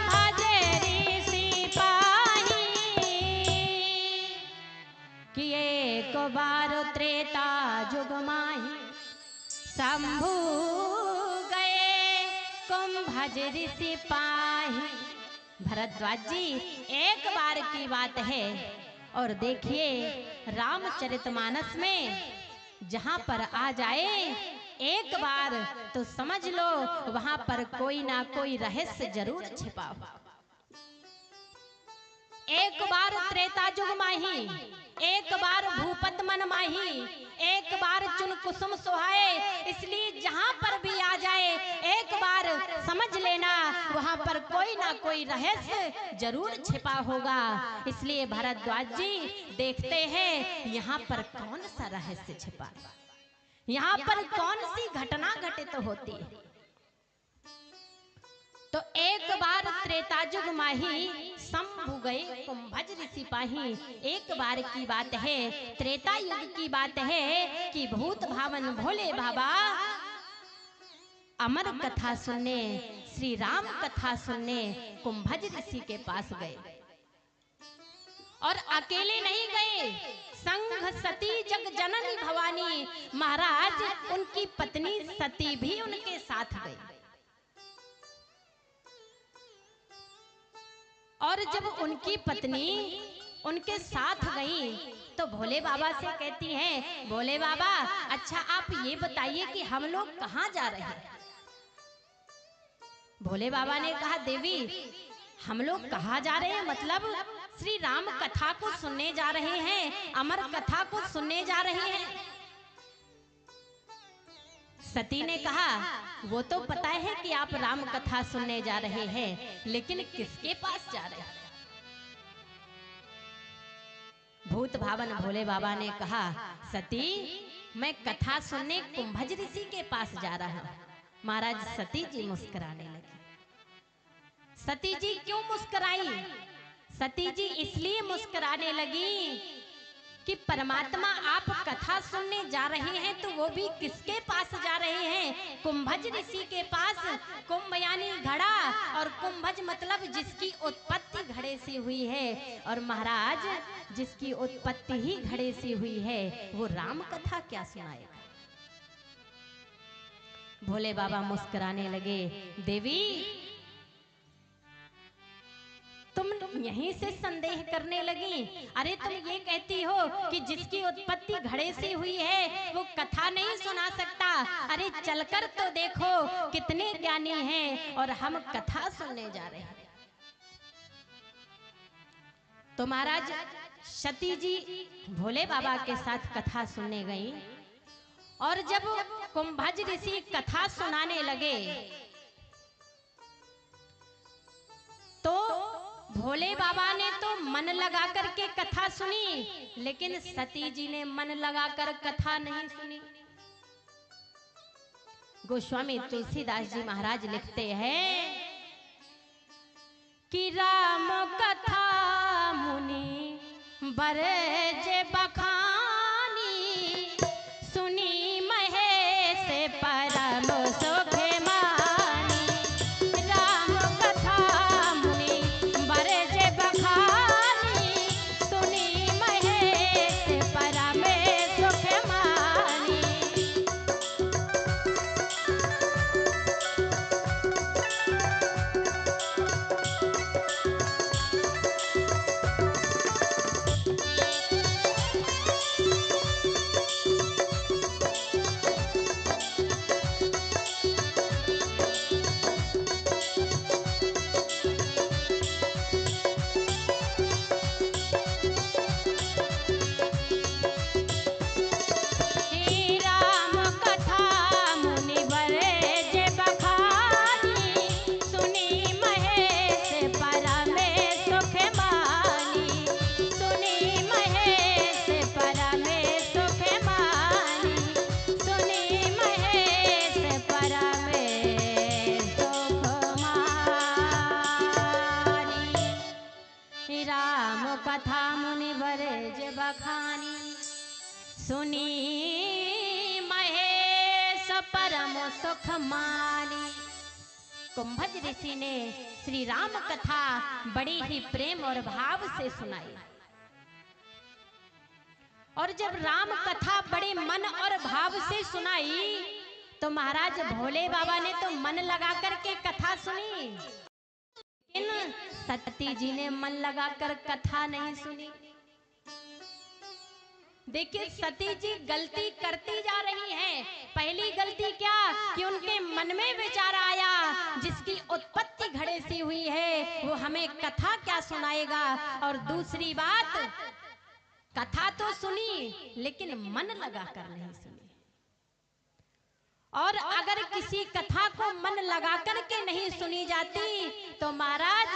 भजरी सिपाही, कि एक बार त्रेता जुग माही, शंभु गए कुंभजरी सिपाही। भरद्वाज जी, एक बार की बात है, और देखिए रामचरितमानस में जहां पर आ जाए एक बार तो समझ लो वहां पर कोई ना कोई रहस्य जरूर छिपा हुआ। एक बार त्रेता युग माही, एक बार भूपत मन माही, एक बार चुन कुसुम सुहाए। इसलिए जहां पर भी आ जाए एक बार समझ लेना वहां पर कोई ना कोई रहस्य जरूर छिपा होगा। इसलिए भरद्वाज जी देखते हैं यहाँ पर कौन सा रहस्य छिपा, यहाँ पर कौन सी घटना घटित होती है। तो एक बार त्रेतायुग माही, शंभु गए कुंभज ऋषि पाही। एक बार की बात है, त्रेता युग की बात है कि भूत भावन भोले बाबा अमर कथा सुनने, श्री राम कथा सुनने कुंभज ऋषि के पास गए। और अकेले नहीं गए, संघ सती जग जननी भवानी महाराज उनकी पत्नी सती भी उनके साथ गई। और जब उनकी पत्नी उनके साथ गई तो भोले बाबा से कहती हैं, भोले बाबा अच्छा आप ये बताइए कि हम लोग कहाँ जा रहे हैं। भोले बाबा ने कहा, देवी हम लोग कहाँ जा रहे हैं, मतलब श्री राम कथा को सुनने जा रहे हैं, अमर कथा को सुनने जा रहे हैं। सती ने कहा, वो तो पता है कि आप राम कथा सुनने जा रहे हैं, लेकिन किसके पास जा रहे हैं। भूत भावन भोले बाबा ने कहा, सती मैं कथा सुनने कुंभज ऋषि के पास जा रहा हूं। महाराज सती जी मुस्कुराने लगी। सती जी क्यों मुस्कुराई? सती जी इसलिए मुस्कुराने लगी कि परमात्मा आप कथा सुनने जा रहे हैं तो वो भी किसके पास जा रहे हैं? कुंभज ऋषि के पास। कुंभ यानी घड़ा, और कुंभज मतलब जिसकी उत्पत्ति घड़े से हुई है। और महाराज जिसकी उत्पत्ति ही घड़े से हुई है वो राम कथा क्या सुनाएगा? भोले बाबा मुस्कुराने लगे, देवी तुम यहीं से संदेह करने लगी? अरे तुम ये कहती हो कि जिसकी उत्पत्ति घड़े से हुई है वो कथा नहीं सुना सकता। अरे चलकर तो देखो कितने ज्ञानी हैं और हम कथा सुनने जा रहे हैं। तो महाराज सती जी भोले बाबा के साथ कथा सुनने गई, और जब कुंभज ऋषि कथा सुनाने लगे तो भोले बाबा ने तो मन लगा कर के कथा सुनी, लेकिन सती जी ने मन लगाकर कथा नहीं सुनी। गोस्वामी तुलसीदास जी महाराज लिखते हैं कि राम कथा मुनि बरज बखानी, सुनी महेश परम सुख मानी। राम कथा मुनि बरज बखानी, सुनी महेश परम सुख मानी। कथा मुनि बरज बखानी, सुनी महेश परम सुख मानी। कुंभज ऋषि ने श्री राम कथा बड़ी ही प्रेम और भाव से सुनाई, और जब राम कथा बड़े मन और भाव से सुनाई तो महाराज भोले बाबा ने तो मन लगा करके कथा सुनी, लेकिन सती जी ने मन लगाकर कथा नहीं सुनी। देखिए सती जी गलती करती जा रही हैं। पहली गलती क्या कि उनके मन में विचार आया जिसकी उत्पत्ति घड़े से हुई है वो हमें कथा क्या सुनाएगा। और दूसरी बात, कथा तो सुनी लेकिन मन लगाकर नहीं सुनी। और अगर किसी कथा को मन लगाकर के नहीं सुनी जाती तो महाराज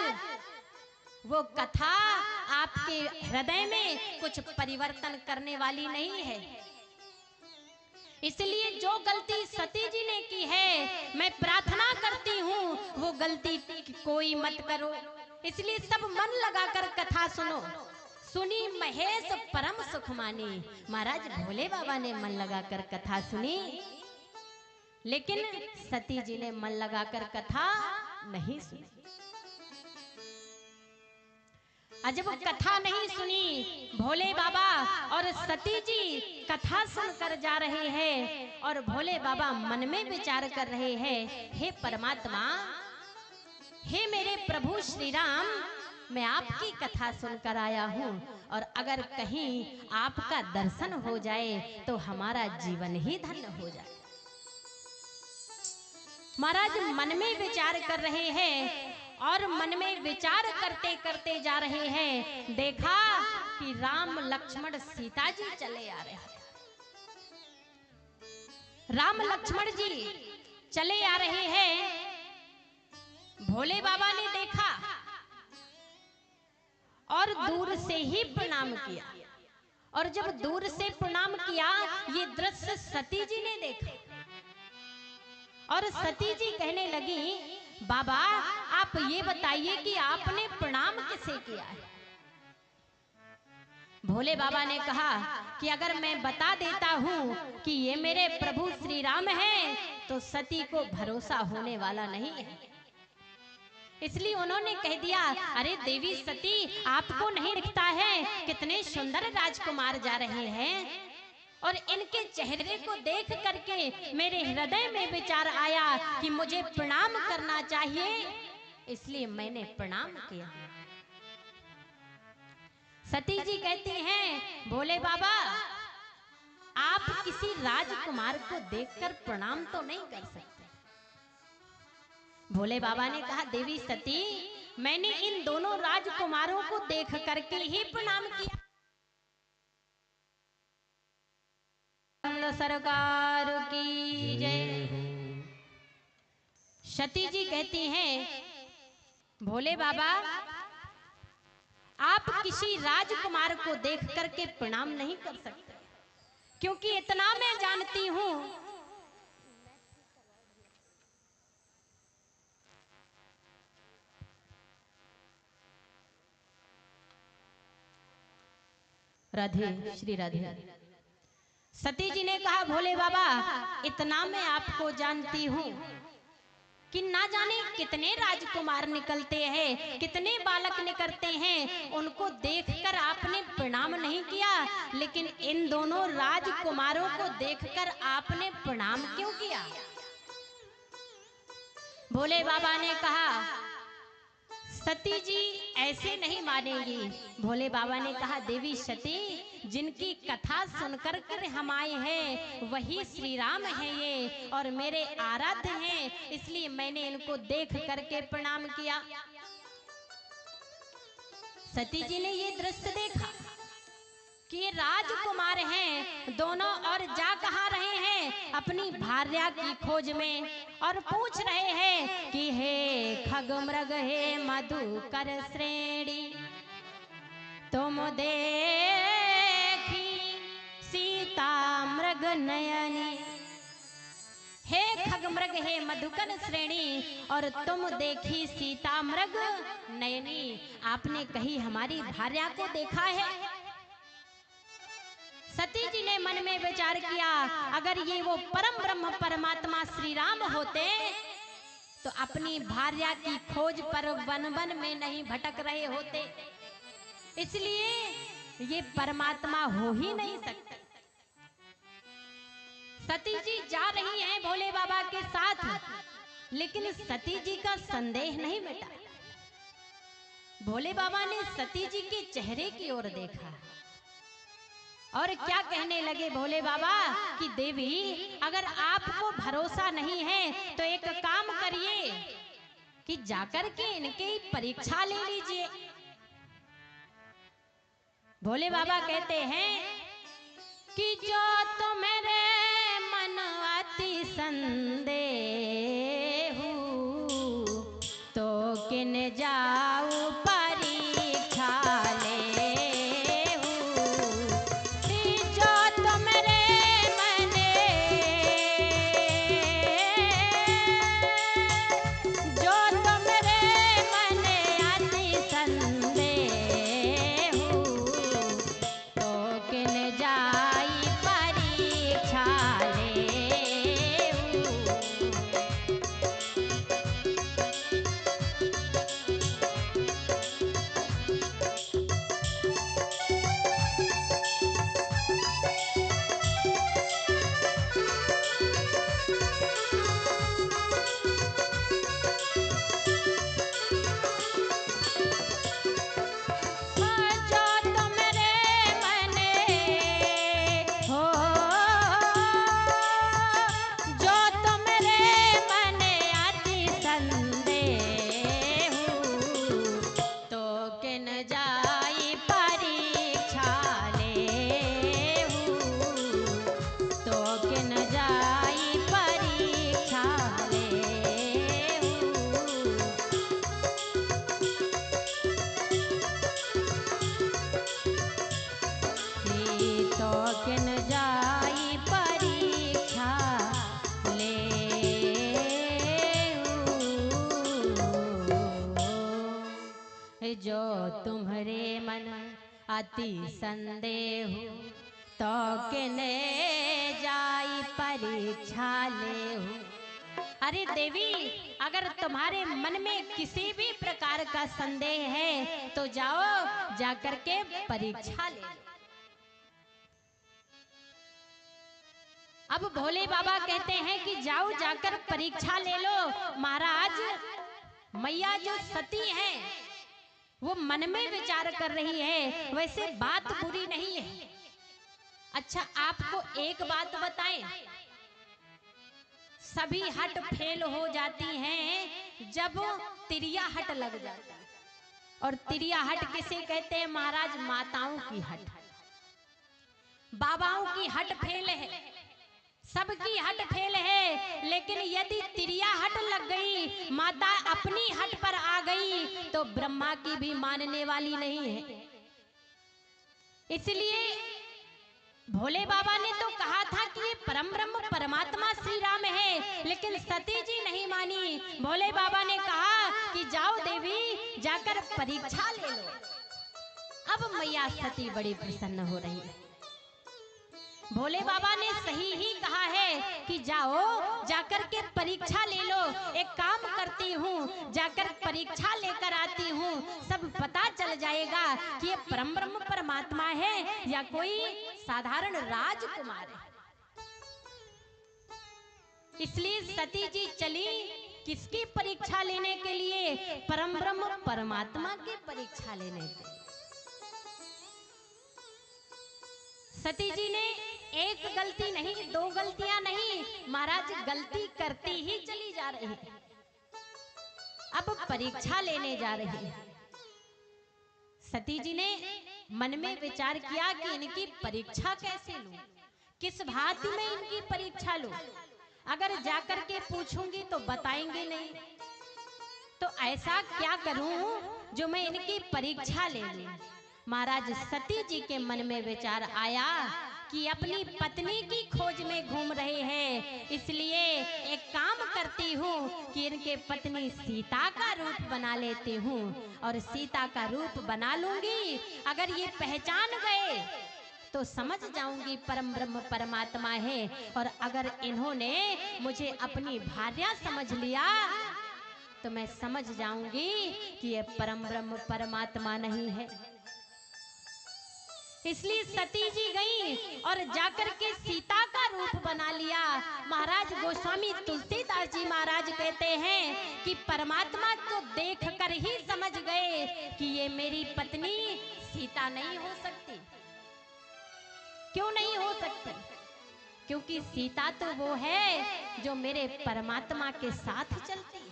वो कथा आपके हृदय में कुछ परिवर्तन करने वाली नहीं है। इसलिए जो गलती सती जी ने की है मैं प्रार्थना करती हूँ वो गलती कोई मत करो। इसलिए सब मन लगाकर कथा सुनो। सुनी महेश परम सुख मानी। महाराज भोले बाबा ने मन लगाकर कथा सुनी, लेकिन सती जी ने मन लगाकर कथा नहीं सुनी। जब कथा नहीं सुनी, भोले बाबा और सती जी कथा सुनकर जा रहे हैं और भोले बाबा मन में विचार कर रहे हैं, हे परमात्मा, हे मेरे प्रभु श्री राम, मैं आपकी कथा सुनकर आया हूँ और अगर कहीं आपका दर्शन हो जाए तो हमारा जीवन ही धन्य हो जाए। महाराज मन में विचार कर रहे हैं और मन में विचार करते करते जा रहे हैं। देखा कि राम लक्ष्मण सीता जी चले आ रहे हैं। राम लक्ष्मण जी चले आ रहे हैं। भोले बाबा ने देखा और दूर से ही प्रणाम किया। और जब दूर से प्रणाम किया, ये दृश्य सती जी ने देखा और सती जी कहने लगी, बाबा आप ये बताइए कि आपने प्रणाम किसे किया है। भोले बाबा ने कहा कि अगर मैं बता देता हूं कि ये मेरे प्रभु श्री राम हैं, तो सती को भरोसा होने वाला नहीं है। इसलिए उन्होंने कह दिया, अरे देवी सती, आपको नहीं दिखता है कितने सुंदर राजकुमार जा रहे हैं, और इनके चेहरे को देख करके मेरे हृदय में विचार आया कि मुझे प्रणाम करना चाहिए, इसलिए मैंने प्रणाम किया। सती जी कहती हैं, भोले बाबा आप किसी राजकुमार को देखकर प्रणाम तो नहीं कर सकते। भोले बाबा ने कहा, देवी सती, मैंने इन दोनों राजकुमारों को देख करके ही प्रणाम किया। सरकार की जय। सती जी कहती हैं, भोले बाबा आप किसी राजकुमार को देख करके प्रणाम नहीं कर सकते, क्योंकि इतना मैं जानती हूं राधे श्री राधे। सती जी ने कहा, भोले बाबा इतना मैं आपको जानती हूं कि ना जाने कितने राजकुमार निकलते हैं, कितने बालक निकलते हैं, उनको देखकर आपने प्रणाम नहीं किया, लेकिन इन दोनों राजकुमारों को देखकर आपने प्रणाम क्यों किया। भोले बाबा ने कहा, सती जी ऐसे नहीं मानेगी। भोले बाबा ने कहा, देवी सती, जिनकी कथा सुनकर कर हम आए हैं वही श्री राम हैं ये, और मेरे आराध्य हैं, इसलिए मैंने इनको देख करके प्रणाम किया। सती जी ने ये दृश्य देखा कि ये राजकुमार हैं दोनों, और जा कहाँ रहे हैं, अपनी भार्या की खोज में, और पूछ रहे हैं कि हे खगमृग हे मधुकर श्रेणी, तुम देखी सीता मृग नयनी। हे खगमृग हे मधुकर श्रेणी, और तुम देखी सीता मृग नयनी, आपने कहीं हमारी भार्या को देखा है। सती जी ने मन में विचार किया, अगर ये वो परम ब्रह्म परमात्मा श्री राम होते तो अपनी भार्या की खोज पर वन वन में नहीं भटक रहे होते, इसलिए ये परमात्मा हो ही नहीं सकते। सती जी जा रही हैं भोले बाबा के साथ, लेकिन सती जी का संदेह नहीं मिटा। भोले बाबा ने सती जी के चेहरे की ओर देखा और क्या कहने लगे भोले बाबा कि देवी, अगर आपको भरोसा नहीं है तो एक काम करिए कि जाकर के इनकी परीक्षा ले लीजिए। भोले बाबा कहते हैं कि जो तो मेरे मन अति संदेह तो किन जाऊं परीक्षा ले, अति संदेह तो किने जाई परीक्षा ले। अरे देवी, अगर तुम्हारे मन में किसी भी प्रकार का संदेह है तो जाओ, जाकर के परीक्षा ले लो। अब भोले बाबा कहते हैं कि जाओ, जाकर परीक्षा ले लो। महाराज, मैया जो सती है वो मन में विचार कर रही है, वैसे बात बुरी नहीं है। अच्छा, आपको एक बात बताएं, सभी हट फेल हो जाती हैं जब तिरिया हट लग जाता है। और तिरिया हट किसे कहते हैं महाराज? माताओं की हट। बाबाओं की हट फेल है, सबकी हट फेल है, लेकिन यदि तिरिया हट लग गई, माता अपनी हट पर आ गई, तो ब्रह्मा की भी मानने वाली नहीं है। इसलिए भोले बाबा ने तो कहा था कि ये परम ब्रह्म परमात्मा श्री राम है, लेकिन सती जी नहीं मानी। भोले बाबा ने कहा कि जाओ देवी, जाकर परीक्षा ले लो। अब मैया सती बड़ी प्रसन्न हो रही है। भोले बाबा ने सही ही कहा है कि जाओ, जाकर के परीक्षा ले लो। एक काम करती हूँ, जाकर परीक्षा लेकर आती हूँ, सब पता चल जाएगा कि ये परम ब्रह्म परमात्मा है या कोई साधारण राजकुमार है। इसलिए सती जी चली किसकी परीक्षा लेने के लिए? परम ब्रह्म परमात्मा की परीक्षा लेने के लिए। सती जी ने एक गलती नहीं, दो गलतियां नहीं, महाराज गलती करती ही चली जा रही है। अब परीक्षा लेने जा रही है। सती जी ने मन में विचार किया कि इनकी परीक्षा कैसे लूं, किस भांति में इनकी परीक्षा लूं। अगर जाकर के पूछूंगी तो बताएंगे नहीं, तो ऐसा क्या करूं जो मैं इनकी परीक्षा ले लूं। महाराज सती जी के मन में विचार आया कि अपनी पत्नी की खोज में घूम रहे हैं, इसलिए एक काम करती हूँ कि इनके पत्नी सीता का रूप बना लेती हूँ, और सीता का रूप बना लूंगी। अगर ये पहचान गए तो समझ जाऊंगी परम ब्रह्म परमात्मा है, और अगर इन्होंने मुझे अपनी भार्या समझ लिया तो मैं समझ जाऊंगी कि ये परम ब्रह्म परमात्मा नहीं है। इसलिए सती जी गई और जाकर के सीता का रूप बना लिया। महाराज गोस्वामी तुलसीदास जी महाराज कहते हैं कि परमात्मा को देखकर ही समझ गए कि ये मेरी पत्नी सीता नहीं हो सकती। क्यों नहीं हो सकती? क्योंकि सीता तो वो है जो मेरे परमात्मा के साथ चलती है।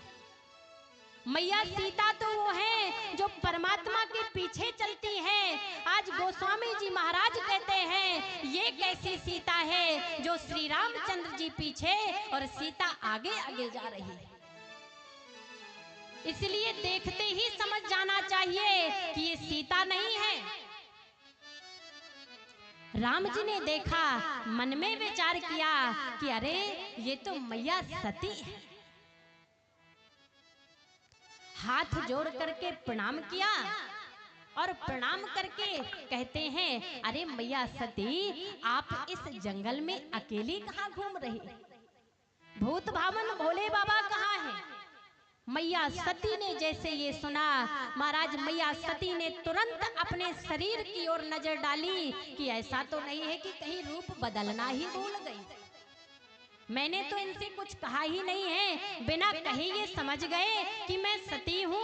मैया सीता तो वो है जो परमात्मा के पीछे चलती है। आज गोस्वामी जी महाराज कहते हैं ये कैसी सीता है जो श्री रामचंद्र जी पीछे और सीता आगे आगे जा रही है। इसलिए देखते ही समझ जाना चाहिए कि ये सीता नहीं है। राम जी ने देखा, मन में विचार किया कि अरे ये तो मैया सती है। हाथ जोड़ करके प्रणाम किया और प्रणाम करके कहते हैं अरे मैया सती, आप इस जंगल में अकेली कहाँ घूम रही? भूत भावन भोले बाबा कहाँ हैं? मैया सती ने जैसे ये सुना, महाराज मैया सती ने तुरंत अपने शरीर की ओर नजर डाली कि ऐसा तो नहीं है कि कहीं रूप बदलना ही भूल गई। मैंने तो इनसे कुछ कहा ही नहीं है, बिना कहे ये समझ गए कि मैं सती हूँ।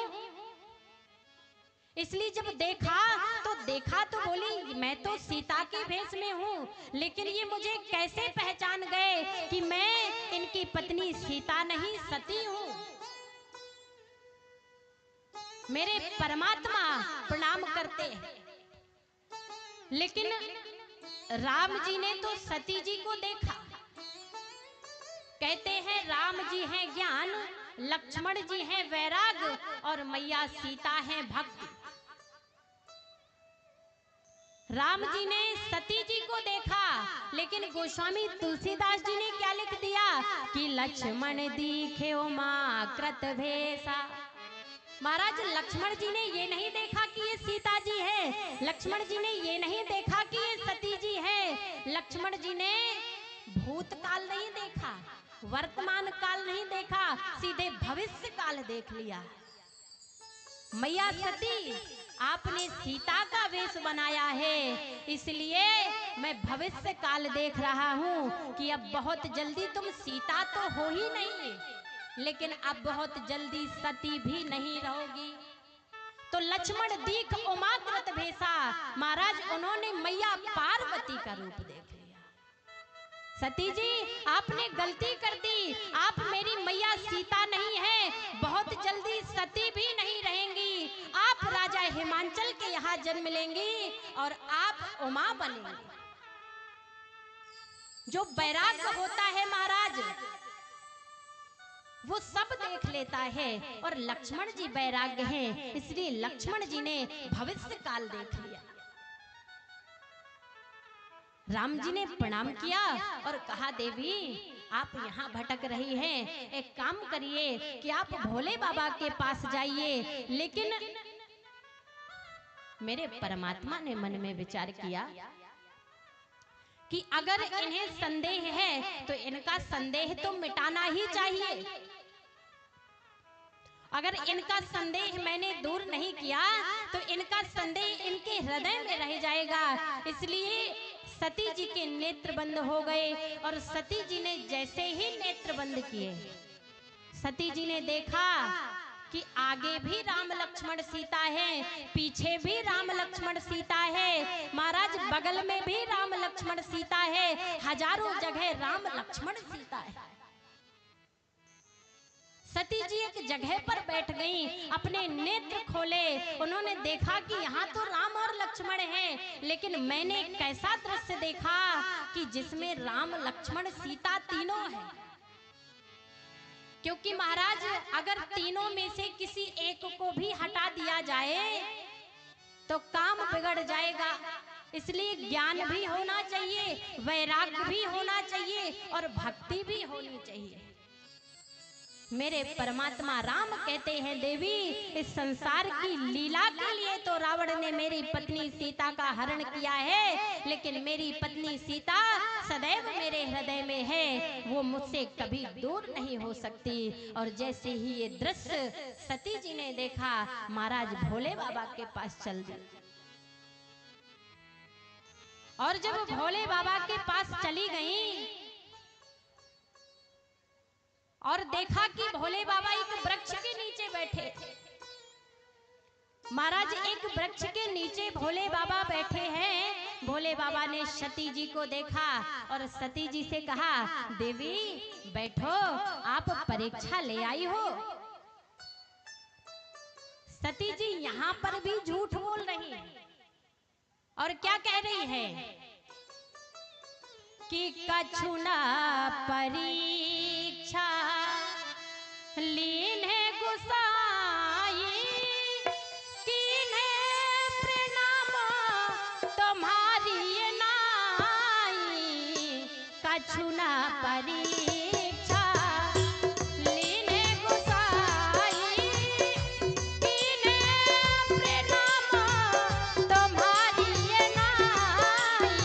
इसलिए जब देखा तो बोली मैं तो सीता के भेष में हूँ, लेकिन ये मुझे कैसे पहचान गए कि मैं इनकी पत्नी सीता नहीं सती हूँ। मेरे परमात्मा प्रणाम करते हैं। लेकिन राम जी ने तो सती जी को देखा। कहते हैं राम जी हैं ज्ञान, लक्ष्मण जी हैं वैराग और मैया सीता हैं भक्ति। राम जी ने सती जी को देखा, लेकिन गोस्वामी तुलसीदास जी ने क्या लिख दिया कि लक्ष्मण दिखे मां कृत भेषा। महाराज लक्ष्मण जी ने ये नहीं देखा कि ये सीता जी है, लक्ष्मण जी ने ये नहीं देखा कि ये सती जी है, लक्ष्मण जी ने भूतकाल नहीं देखा, वर्तमान काल नहीं देखा, सीधे भविष्य काल देख लिया। मैया सती, आपने सीता का वेश बनाया है, इसलिए मैं भविष्य काल देख रहा हूँ कि अब बहुत जल्दी तुम सीता तो हो ही नहीं, लेकिन अब बहुत जल्दी सती भी नहीं रहोगी। तो लक्ष्मण दीख उमाकृत भेसा, महाराज उन्होंने मैया पार्वती का रूप देख लिया। सती जी, आपने गलती कर दी, आप मेरी मैया सीता नहीं है, बहुत जल्दी सती भी नहीं रहेंगी, आप राजा हिमांचल के यहाँ जन्म लेंगी और आप उमा बनेंगी। जो वैराग्य होता है महाराज, वो सब देख लेता है, और लक्ष्मण जी वैराग्य हैं, इसलिए लक्ष्मण जी ने भविष्य काल देख लिया। राम जी ने प्रणाम किया और कहा, देवी आप यहाँ भटक रही हैं, एक काम करिए कि आप भोले बाबा के पास जाइए। लेकिन मेरे परमात्मा ने मन में विचार किया कि अगर इन्हें संदेह है तो इनका संदेह तो मिटाना ही चाहिए। अगर इनका संदेह मैंने दूर नहीं किया तो इनका संदेह इनके हृदय में रह जाएगा। इसलिए सती जी के नेत्र बंद हो गए, और सती जी ने जैसे ही नेत्र बंद किए, सती जी ने देखा कि आगे भी राम लक्ष्मण सीता है, पीछे भी राम लक्ष्मण सीता है, महाराज बगल में भी राम लक्ष्मण सीता है, हजारों जगह राम लक्ष्मण सीता है। सती जी एक जगह पर बैठ गईं, अपने नेत्र खोले, उन्होंने देखा कि यहाँ तो राम और लक्ष्मण हैं, लेकिन मैंने कैसा दृश्य देखा कि जिसमें राम लक्ष्मण सीता तीनों हैं। क्योंकि महाराज अगर तीनों में से किसी एक को भी हटा दिया जाए तो काम बिगड़ जाएगा। इसलिए ज्ञान भी होना चाहिए, वैराग्य भी होना चाहिए, और भक्ति भी होनी चाहिए। मेरे परमात्मा राम कहते हैं, देवी इस संसार की लीला के लिए तो रावण ने मेरी पत्नी सीता का हरण किया है, लेकिन मेरी पत्नी सीता सदैव मेरे हृदय में है, वो मुझसे कभी दूर नहीं हो सकती। और जैसे ही ये दृश्य सती जी ने देखा, महाराज भोले बाबा के पास चल दी। और जब भोले बाबा के पास चली गई और देखा कि भोले बाबा एक वृक्ष के नीचे बैठे। महाराज एक वृक्ष के नीचे भोले बाबा बैठे हैं। भोले बाबा ने सती जी को देखा और सती जी से कहा, देवी बैठो, आप परीक्षा ले आई हो। सती जी यहाँ पर भी झूठ बोल रही है, और क्या कह रही है कि कछुना परीक्षा लीने गुसाई, कीने प्रणाम तुम्हारी नाई। कछुना परीक्षा लीने गुसाई, कीने प्रणाम तुम्हारी नाई।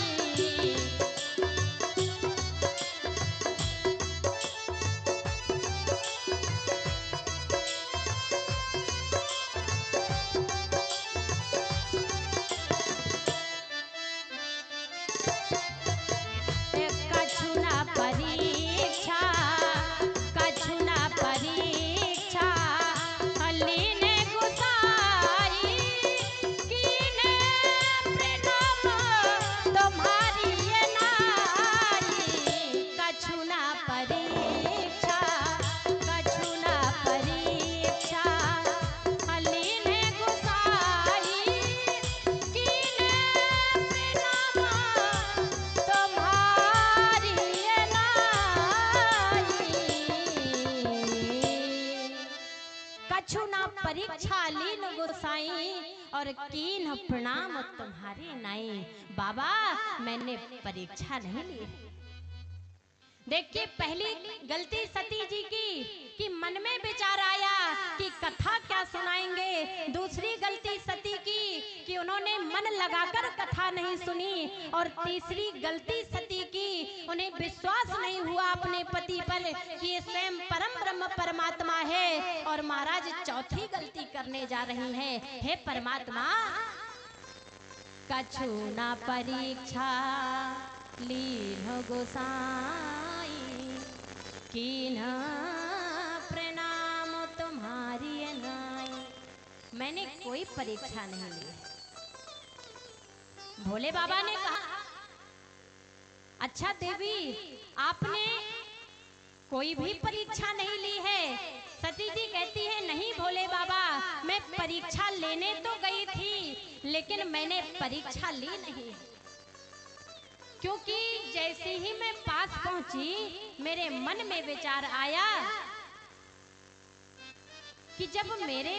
कछुना परीक्षा, कछुना परीक्षा लीने गुसाई, कीने प्रणाम तुम्हारी नाई। कछुना परीक्षा, कछुना परीक्षा लीने गुसाई, कीने प्रणाम तुम्हारी नाई। कछुना परीक्षा लीन गुसाई और कीन प्रणाम तुम्हारी नाई। बाबा मैंने परीक्षा नहीं ली, देखिए, पहली गलती सती जी की कि मन में विचार आया कि कथा क्या सुनाएंगे। दूसरी गलती सती की कि उन्होंने मन लगाकर कथा नहीं सुनी। और तीसरी गलती सती की, उन्हें विश्वास नहीं हुआ अपने पति पर कि ये स्वयं परम ब्रह्म परमात्मा है। और महाराज चौथी गलती करने जा रही हैं। हे परमात्मा, कछु ना परीक्षा लीन गोसाई, कीन प्रणाम तुम्हारी नाई। मैंने कोई परीक्षा नहीं ली है। भोले बाबा ने कहा, अच्छा देवी, आपने कोई भी परीक्षा नहीं ली है। सती जी कहती है, नहीं भोले बाबा, मैं परीक्षा लेने तो गई थी, लेकिन मैंने परीक्षा ली नहीं। क्योंकि जैसे ही मैं पास पहुंची, मेरे मन में विचार आया कि जब मेरे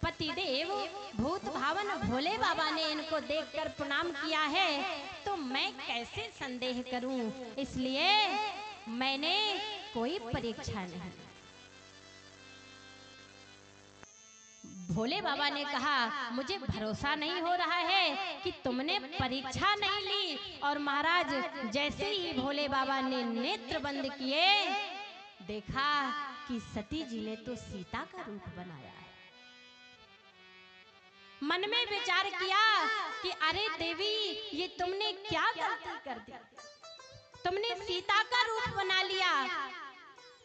पतिदेव भूत भावन भोले बाबा ने इनको देखकर प्रणाम किया है, तो मैं कैसे संदेह करूं। इसलिए मैंने कोई परीक्षा नहीं। भोले बाबा ने कहा, मुझे भरोसा नहीं हो रहा है कि तुमने परीक्षा नहीं ली। और महाराज जैसे ही भोले बाबा ने नेत्र बंद किए, देखा कि सती जी ने तो सीता का रूप बनाया है। मन में विचार किया कि अरे देवी, ये तुमने क्या गलती कर दी। तुमने सीता का रूप बना लिया।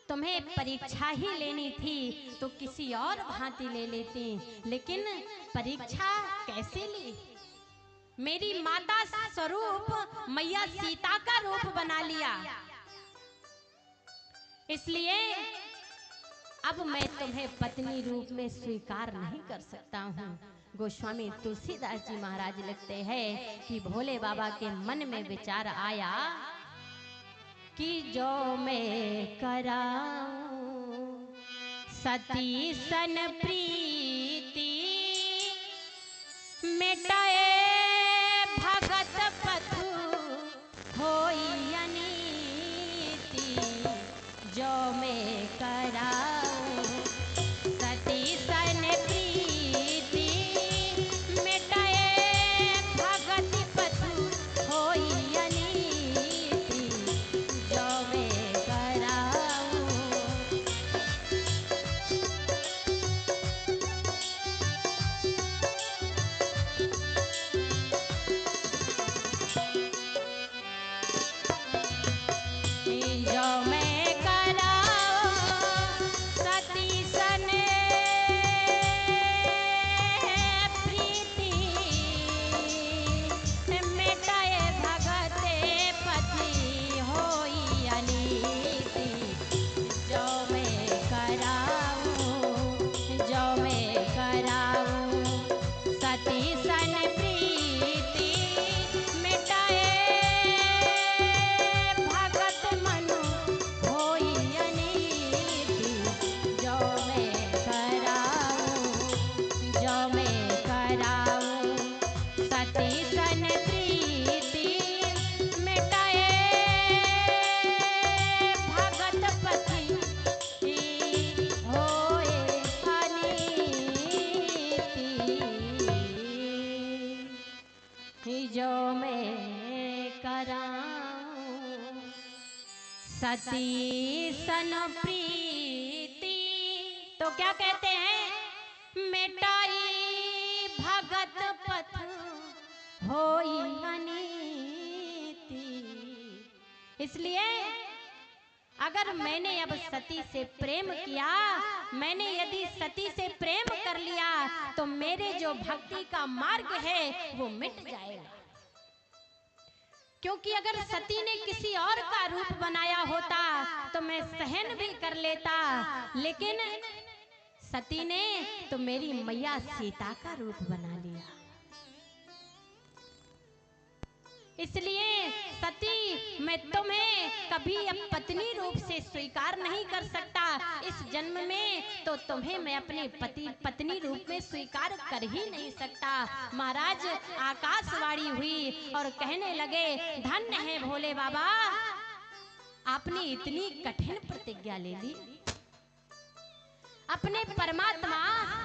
तुम्हें परीक्षा ही लेनी थी तो किसी और भांति ले लेती, लेकिन परीक्षा कैसे ली। मेरी माता स्वरूप मैया सीता का रूप बना लिया। इसलिए अब मैं तुम्हें पत्नी रूप में स्वीकार नहीं कर सकता हूँ। गोस्वामी तुलसीदास जी महाराज लिखते हैं कि भोले बाबा के मन में विचार आया कि जो मैं कराऊं सती सन प्रीति, मिटाए भगत पथु होई अनीति। जो मैं कराऊं सती सन प्रीति, मिटाए भगत पथु होई अनीति। जो मैं कराऊं जो मैं कराऊं सती सन प्रीति, मिटाए भगते पति होई अनीति। जो मैं कराऊं, जो मैं कराऊं सती सन प्रीति, मिटाए भगत मनु होई अनीति। जो मैं कराऊं, जो मैं कराऊं सती सन प्रीति, मिटाए भगत पति होए अनीति। जो मैं कराऊं सती सन प्रीति, तो क्या कहते हैं, मिटाई भगत पथ होई अनीति। इसलिए अगर मैंने अब सती से प्रेम किया, मैंने यदि सती से प्रेम कर लिया, तो मेरे जो भक्ति का मार्ग है वो मिट जाएगा। क्योंकि अगर सती ने किसी और का रूप बनाया होता तो मैं सहन भी कर लेता, लेकिन सती ने तो मेरी मैया सीता का रूप बना लिया। इसलिए सती, मैं तुम्हें कभी अब पत्नी रूप से स्वीकार नहीं कर सकता। इस जन्म में तो तुम्हें मैं अपने पत्नी रूप में स्वीकार कर ही नहीं सकता। महाराज आकाशवाणी हुई और कहने लगे, धन्य है भोले बाबा, आपने इतनी कठिन प्रतिज्ञा ले ली, अपने परमात्मा,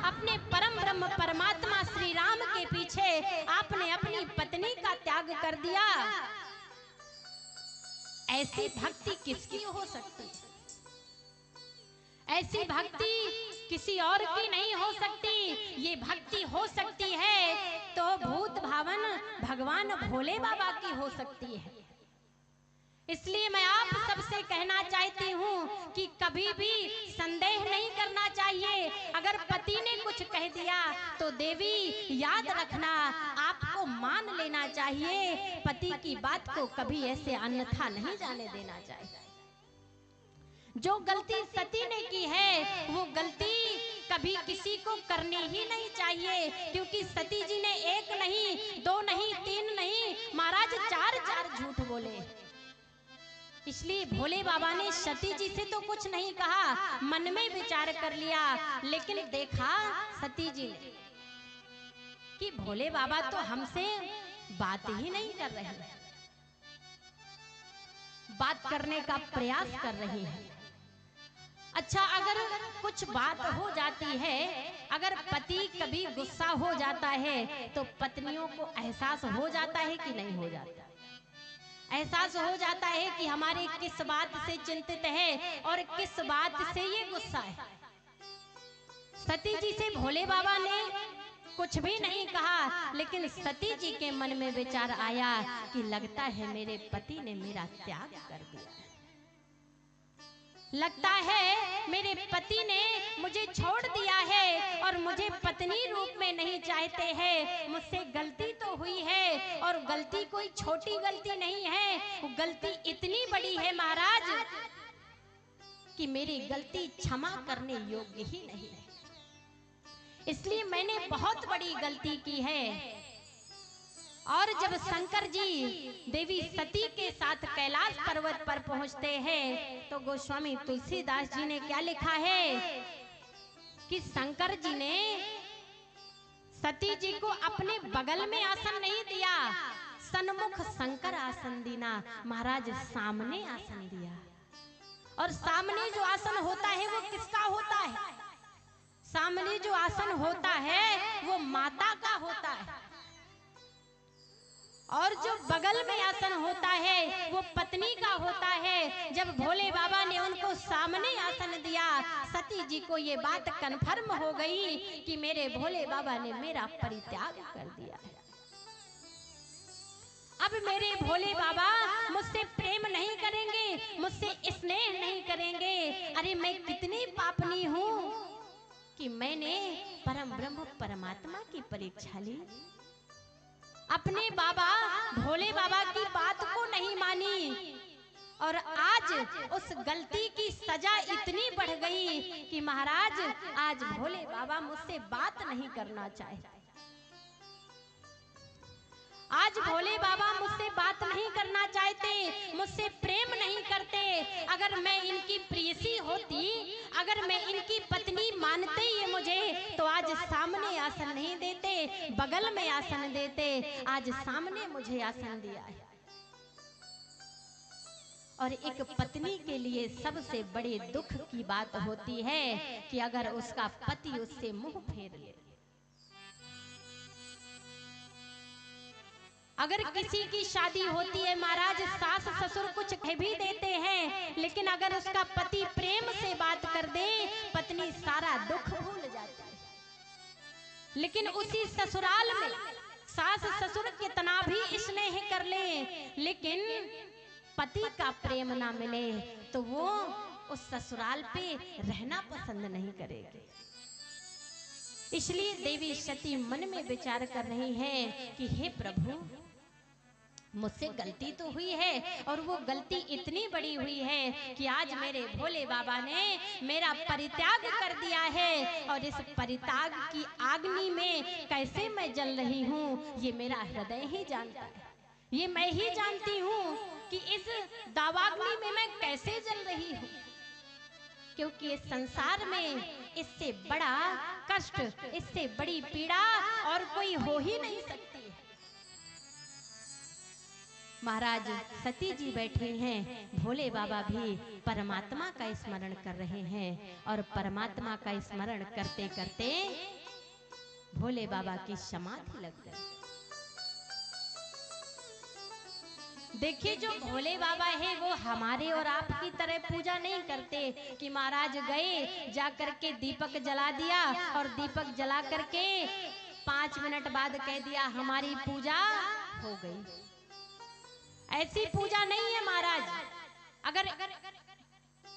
अपने परम ब्रह्म परमात्मा श्री राम के पीछे आपने अपनी पत्नी का त्याग कर दिया। ऐसी भक्ति किसकी हो सकती है? ऐसी भक्ति किसी और की नहीं हो सकती। ये भक्ति हो सकती है तो भूत भावन भगवान भोले बाबा की हो सकती है। इसलिए मैं आप सबसे कहना चाहती हूँ कि कभी भी संदेह नहीं करना चाहिए। अगर पति ने कुछ कह दिया तो देवी याद रखना, आपको मान लेना चाहिए। पति की बात को कभी ऐसे अन्यथा नहीं जाने देना चाहिए। जो गलती सती ने की है वो गलती कभी किसी को करनी ही नहीं चाहिए, क्योंकि सती जी ने एक नहीं, दो नहीं, तीन नहीं, महाराज चार झूठ बोले। इसलिए भोले बाबा ने सती जी से तो कुछ नहीं कहा, मन में विचार कर लिया, लेकिन देखा सती जी ने कि भोले बाबा तो हमसे बात ही नहीं कर रहे, बात करने का प्रयास कर रही है। अच्छा, अगर कुछ बात हो जाती है, अगर पति कभी गुस्सा हो जाता है तो पत्नियों को एहसास हो जाता है कि नहीं हो जाता? एहसास हो जाता है कि हमारे किस बात से चिंतित है और किस बात से ये गुस्सा है। सती जी से भोले बाबा ने कुछ भी नहीं कहा, लेकिन सती जी के मन में विचार आया कि लगता है मेरे पति ने मेरा त्याग कर दिया है, लगता है मेरे पति ने मुझे छोड़ दिया है और मुझे पत्नी रूप में नहीं चाहते हैं। मुझसे गलती तो हुई है और गलती कोई छोटी गलती नहीं है, वो गलती इतनी बड़ी है महाराज कि मेरी गलती क्षमा करने योग्य ही नहीं है। इसलिए मैंने बहुत बड़ी गलती की है। और जब शंकर जी देवी सती के साथ कैलाश पर्वत पर पहुंचते हैं तो गोस्वामी तुलसीदास जी ने क्या लिखा है कि शंकर जी ने सती जी को अपने बगल में आसन नहीं दिया, सन्मुख शंकर आसन दीना, महाराज सामने आसन दिया। और सामने जो आसन होता है वो किसका होता है? सामने जो आसन होता है वो माता का होता है, और जो बगल में आसन होता है वो पत्नी का होता है। जब भोले बाबा ने उनको सामने आसन दिया, सती जी को ये बात कन्फर्म हो गई कि मेरे भोले बाबा ने मेरा परित्याग कर दिया है। अब मेरे भोले बाबा मुझसे प्रेम नहीं करेंगे, मुझसे स्नेह नहीं करेंगे। अरे मैं कितनी पापनी हूँ कि मैंने परम ब्रह्म परमात्मा की परीक्षा ली, अपने बाबा भोले बाबा की बात को नहीं मानी, और आज उस गलती की सजा इतनी बढ़ गई कि महाराज आज भोले बाबा मुझसे बात नहीं करना चाहते। आज भोले बाबा मुझसे बात नहीं करना चाहते, मुझसे प्रेम नहीं करते। अगर मैं इनकी प्रेयसी होती, अगर मैं इनकी पत्नी मानते ये मुझे, तो आज सामने आसन नहीं देते, बगल में आसन देते। आज सामने मुझे आसन दिया है। और एक पत्नी के लिए सबसे बड़े दुख की बात होती है कि अगर उसका पति उससे मुंह फेर ले। अगर किसी की शादी होती है महाराज, सास ससुर कुछ कह भी देते हैं, लेकिन अगर उसका पति प्रेम से बात कर दे, पत्नी सारा दुख भूल जाती है। लेकिन उसी ससुराल में सास ससुर कितना भी स्नेह कर ले, लेकिन पति का प्रेम ना मिले तो वो उस ससुराल पे रहना पसंद नहीं करेगी। इसलिए देवी सती मन में विचार कर रही है कि हे प्रभु, मुझसे गलती तो हुई है और वो गलती इतनी बड़ी हुई है कि आज मेरे भोले बाबा ने मेरा परित्याग कर दिया है, और इस परित्याग की आग्नि में कैसे मैं जल रही हूँ ये मेरा हृदय ही जानता है। ये मैं ही जानती हूँ कि इस दावाग्नि में मैं कैसे जल रही हूँ, क्योंकि इस संसार में इससे बड़ा कष्ट, इससे बड़ी पीड़ा और कोई हो ही नहीं सकती है। महाराज सती जी बैठे हैं, भोले बाबा भी परमात्मा का स्मरण कर रहे हैं और परमात्मा का स्मरण करते करते भोले बाबा की समाधि लग गई। देखिए जो भोले बाबा है वो हमारे और आपकी तरह पूजा नहीं करते कि महाराज गए जा करके दीपक जला दिया और दीपक जला करके 5 मिनट बाद कह दिया हमारी पूजा हो गई। ऐसी पूजा नहीं है महाराज। अगर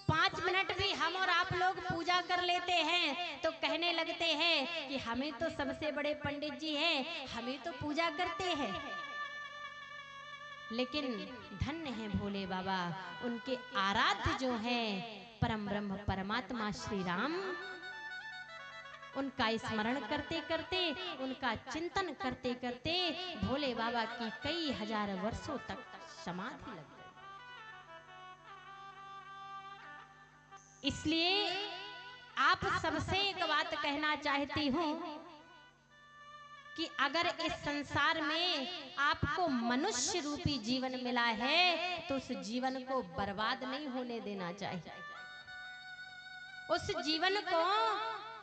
5 मिनट भी हम और आप लोग पूजा कर लेते हैं तो कहने लगते हैं कि हमें तो सबसे बड़े पंडित जी हैं, हमें तो पूजा करते हैं। लेकिन धन्य है भोले बाबा, उनके आराध्य जो हैं परम ब्रह्म परमात्मा श्री राम, उनका स्मरण करते करते, उनका चिंतन करते करते भोले बाबा की कई हजार वर्षों तक समाधि लग गई। इसलिए आप सबसे एक बात कहना चाहती हूं कि अगर इस संसार में आपको मनुष्य रूपी जीवन मिला है तो उस जीवन को बर्बाद नहीं होने देना चाहिए। उस जीवन को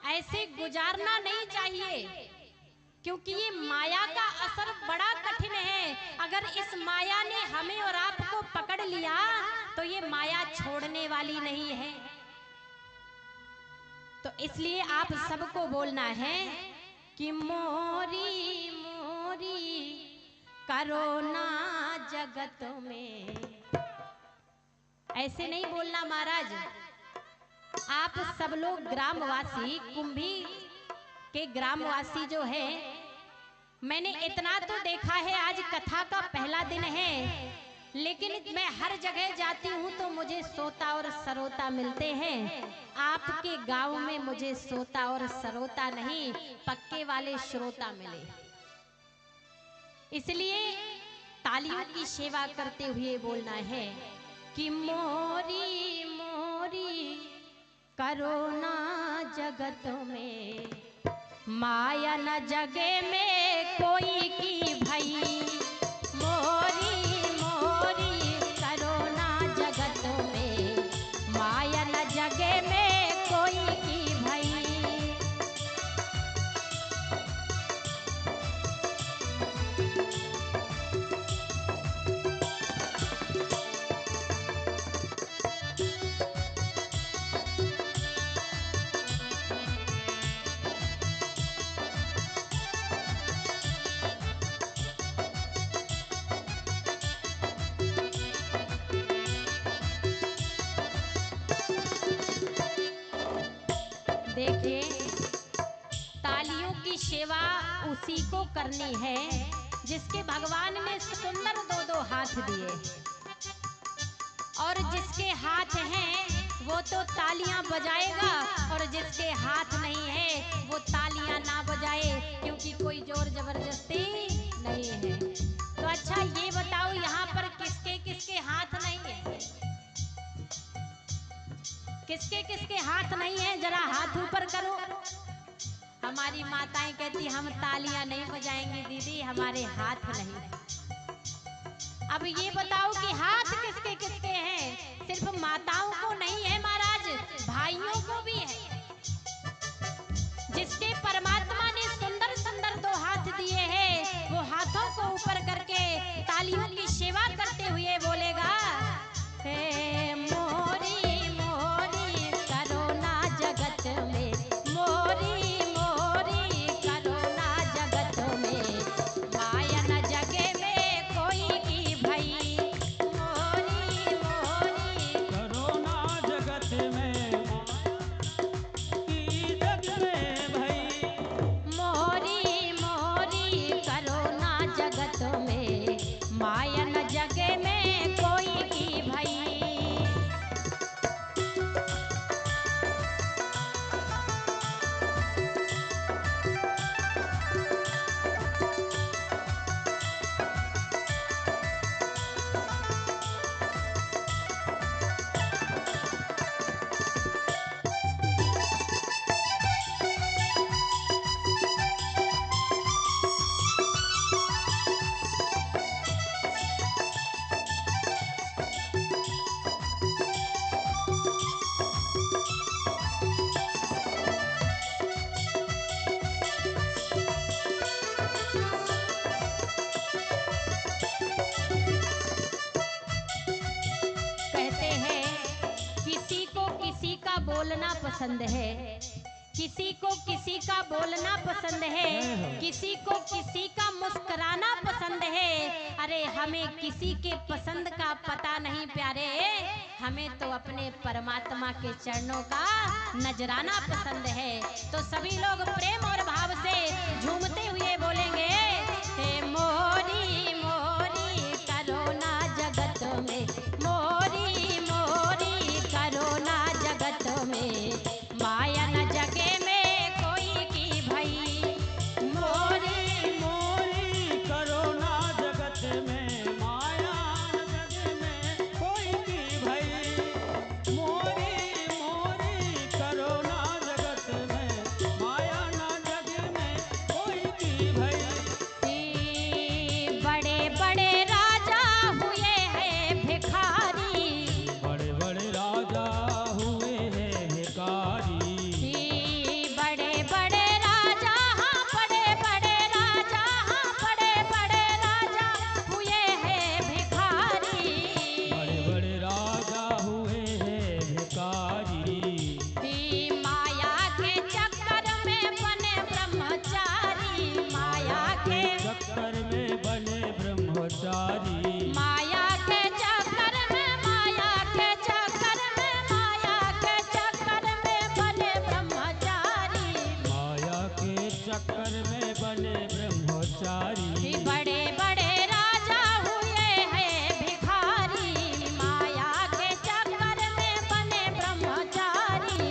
ऐसे गुजारना नहीं चाहिए, क्योंकि ये माया का असर बड़ा कठिन है। अगर इस माया ने हमें और आपको पकड़ लिया तो ये माया छोड़ने वाली नहीं है। तो इसलिए आप सबको बोलना है कि मोरी मोरी करोना जगत में। ऐसे नहीं बोलना महाराज। आप सब लोग ग्रामवासी, कुंभी के ग्रामवासी जो है, मैंने इतना तो देखा है, आज कथा का पहला दिन है, लेकिन मैं हर जगह जाती हूँ तो मुझे सोता और सरोता मिलते हैं। आपके गांव में मुझे सोता और सरोता नहीं, पक्के वाले श्रोता मिले। इसलिए तालियों की सेवा करते हुए बोलना है कि मोरी मोरी करोना जगत में, माया न जगे में कोई की भई। मोरी मोरी करोना जगत में, माया न जगे में कोई की भई। देखिए, तालियों की सेवा उसी को करनी है जिसके भगवान ने सुंदर 2-2 हाथ दिए, और जिसके हाथ हैं वो तो तालियां बजाएगा, और जिसके हाथ नहीं है वो तालियां ना बजाए, क्योंकि कोई जोर जबरदस्ती नहीं है। तो अच्छा ये बताओ, यहाँ पर किसके किसके हाथ नहीं है? किसके किसके हाथ नहीं है? जरा हाथ ऊपर करो। हमारी माताएं कहती हम तालियां नहीं बजाएंगी दीदी, हमारे हाथ नहीं। अब ये बताओ कि हाथ किसके किसके हैं? सिर्फ माताओं को नहीं है महाराज, भाइयों को भी है। जिसके परमात्मा ने सुंदर सुंदर 2 हाथ दिए हैं, वो हाथों को ऊपर करके तालियों की सेवा करते हुए बोलेगा, हे मोरी मोरी करोना जगत में, मोरी मोरी करोना जगत में, माया न जगे में कोई की भई। मोरी मोरी करोना जगत में, की जग में भई। मोरी मोरी करोना जगत में, माया न जगे में कोई की भई। पसंद है, किसी को किसी का बोलना पसंद है, किसी को किसी का मुस्कुराना पसंद है। अरे हमें किसी के पसंद का पता नहीं प्यारे, हमें तो अपने परमात्मा के चरणों का नजराना पसंद है। तो सभी लोग प्रेम और भाव से झूमते हुए बोलेंगे, हे मोरी मोरी करोना जगत में, मोरी मोरी करोना जगत में, माया न जगे में कोई की भई। मोरी मोरी करोना जगत में, माया न जग में कोई की भई। मोरी मोरी करोना जगत में, माया न जग में कोई की भई। बड़े बड़े राजा हुए हैं भिखारी, बड़े बड़े राजा हुए हैं भिखारी। बड़े बड़े राजा, हाँ बड़े बड़े राजा, हाँ बड़े बड़े राजा हुए हैं भिखारी। बड़े बड़े राजा हुए हैं भिखारी। माया के चक्कर में बने ब्रह्मचारी, माया के चक्कर में बने ब्रह्मचारी। माया के चक्कर में, माया के चक्कर में, माया के चक्कर में बने ब्रह्मचारी। माया के चक्कर में बने ब्रह्मचारी। बड़े बड़े राजा हुए हैं भिखारी, माया के चक्कर में बने ब्रह्मचारी।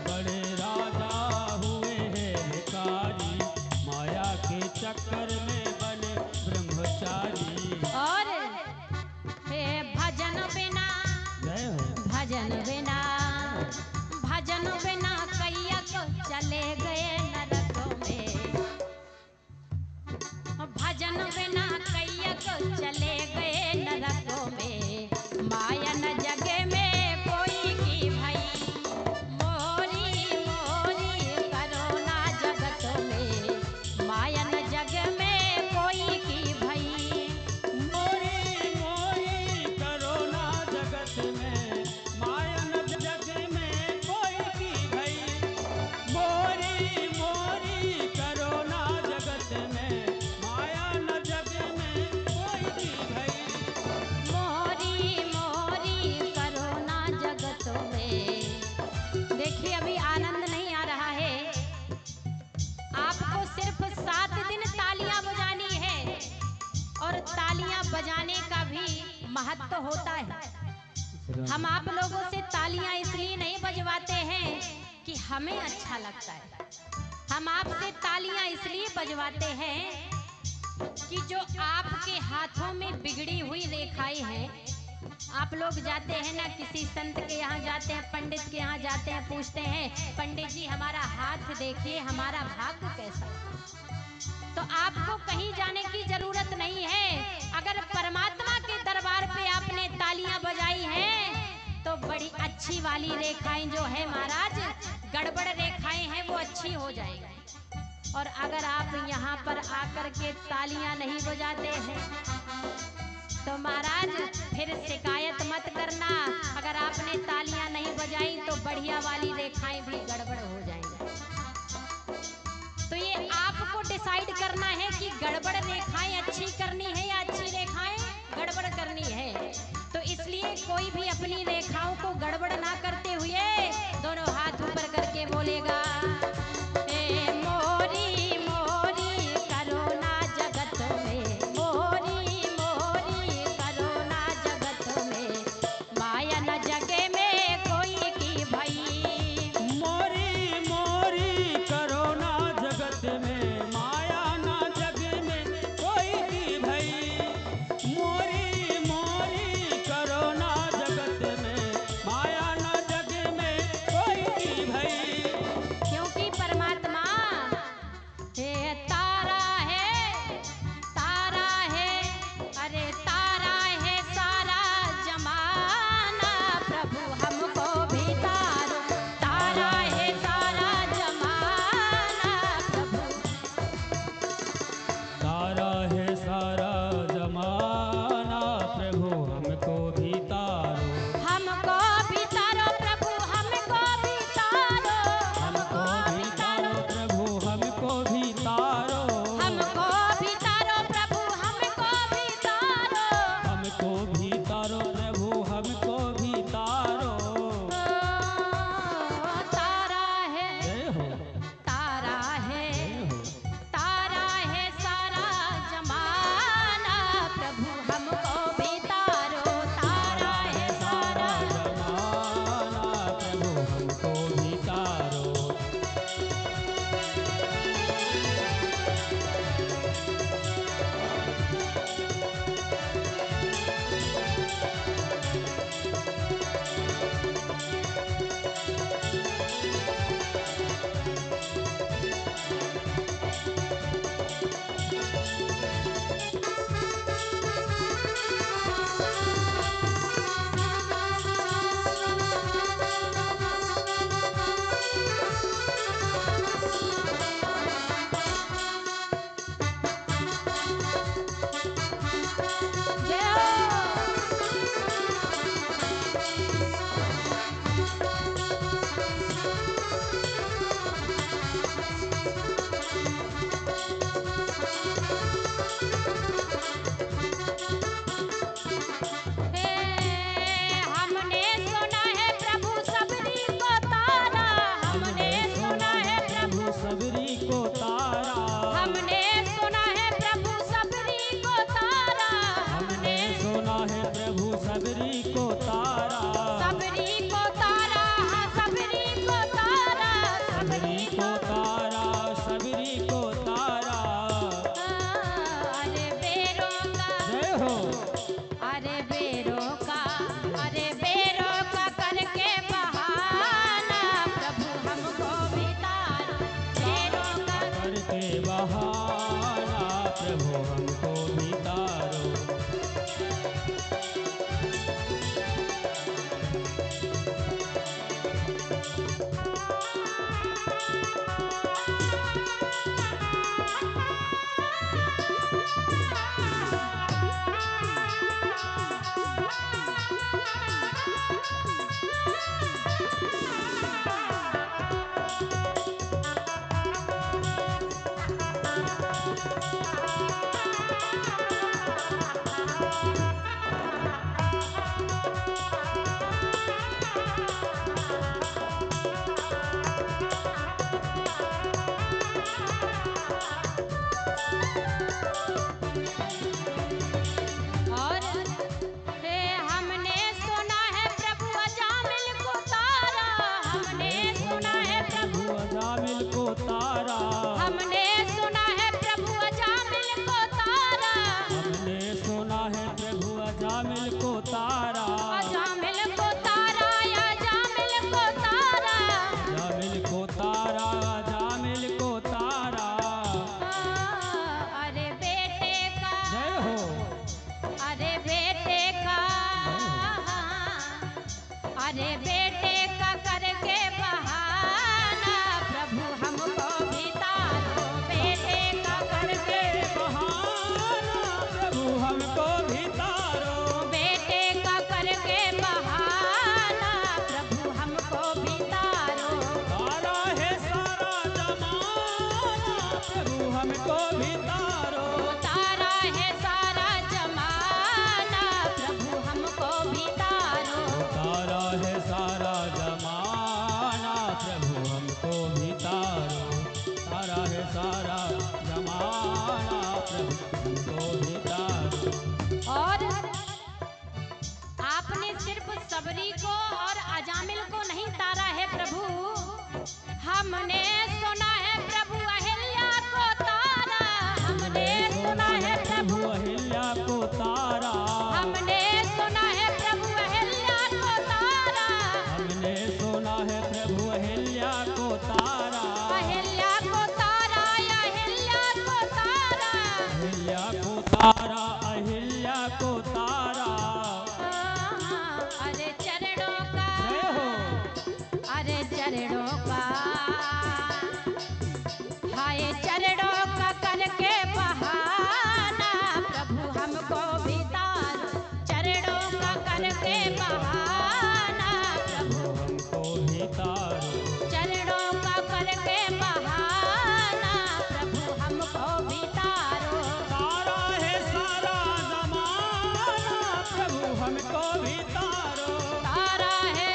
बड़े राजा हुए हैं भिखारी, माया के चक्कर में बने ब्रह्मचारी। और हे भजन बिना, जय हो। भजन बिना, भजन बिना कैयक चले गए नरक में। भजन बिना कैयक चले गए नरक में, माया न जगे में कोई की भई। मोरी मोरी करोना जगत में, माया न जग में कोई की भई। मोरी मोरी करोना जगत में, माया न जग में कोई की भई। मोरी मोरी करोना जगत में, माया न जग में कोई की भई। मोरी मोरी करोना जगत में। देखिए अभी आनंद नहीं आ रहा है, आपको सिर्फ 7 दिन तालियां बजानी है, और तालियां बजाने का भी महत्व होता है। हम आप लोगों से तालियां इसलिए नहीं बजवाते हैं कि हमें अच्छा लगता है, हम आपसे तालियां इसलिए बजवाते हैं कि जो आपके हाथों में बिगड़ी हुई रेखाएं हैं, आप लोग जाते हैं ना किसी संत के यहाँ जाते हैं, पंडित के यहाँ जाते हैं, पूछते हैं पंडित जी हमारा हाथ देखिए, हमारा भाग्य कैसा है। तो आपको कहीं जाने की जरूरत नहीं है। अगर परमात्मा के दरबार पे आपने तालियां बजाई हैं तो बड़ी अच्छी वाली रेखाएं जो है महाराज, गड़बड़ रेखाएं हैं वो अच्छी हो जाएगी। और अगर आप यहाँ पर आकर के तालियां नहीं बजाते हैं तो महाराज फिर शिकायत मत करना। अगर आपने तालियां नहीं बजाई तो बढ़िया वाली रेखाएं भी गड़बड़ हो जाएंगी। तो ये आपको डिसाइड करना है कि गड़बड़ रेखाएं अच्छी करनी है या अच्छी रेखाएं गड़बड़ करनी है। तो इसलिए कोई भी अपनी रेखाओं को गड़बड़ ना करते हुए दोनों हाथ ऊपर करके बोलेगा, ए मोरी मोरी करोना जगत में, मोरी मोरी करोना जगत में, माया न जगे में कोई की भई। मोरी मोरी करोना जगत में, माया न जग में कोई की भई। मोरी मोरी करोना जगत में, माया न जग में कोई की भई। है प्रभु सबरी को तारा, सबरी को तारा, हाँ सबरी को तारा, सबरी को तारा, सबरी को तारा। अरे बेरों का, जय हो। अरे बेरों का, अरे बेरों का करके बहाना प्रभु हमको भी तारो, बेरों का करके बहाना प्रभु हमको भी तारो। और हे हमने सुना है प्रभु अजामिल को तारा, हमने सुना है प्रभु, प्रभु अजामिल को तारा, हमने सुना है प्रभु अजामिल को तारा, हमने सुना है प्रभु अजामिल को तारा, अजामिल को तारा, अजामिल को तारा, अजामिल को तारा, अजामिल को तारा। अरे बेटे का, जय हो। अरे बेटे का, अरे बेटे का करके बहाना प्रभु हमको भी तारो, बेटे का करके बहाना प्रभु हमको भी तारो, बेटे का करके बहाना प्रभु हमको भी तारो, तारा है सारा जमाना प्रभु हमको भी तारो, तारा है सारा जमाना प्रभु हमको भी तारो, तारा है सारा जमाना प्रभु हमको भी तारो, तारा है सारा जमाना प्रभु हमको भी तारो। और आपने सिर्फ सबरी को और अजामिल को नहीं तारा है प्रभु, हमने सुना है प्रभु अहिल्या को तारा, हमने सुना है प्रभु, प्रभु अहिल्या को तारा, हमने सुना है प्रभु अहिल्या को तारा, हमने सुना है प्रभु अहिल्या को तारा, अहिल्या को तारा, अहिल्या को तारा, अहिल्या को तारा, अहिल्या को तारा। अरे चरणों का, जय हो। अरे चरणों का, हाय चरणों का करके बहाना प्रभु हमको भी तारो, चरणों का करके बहाना प्रभु, हमको भी तारो, चरणों का करके बहाना प्रभु हमको भी तारो, तारा है सारा जमाना प्रभु हमको भी तारो, तारा है,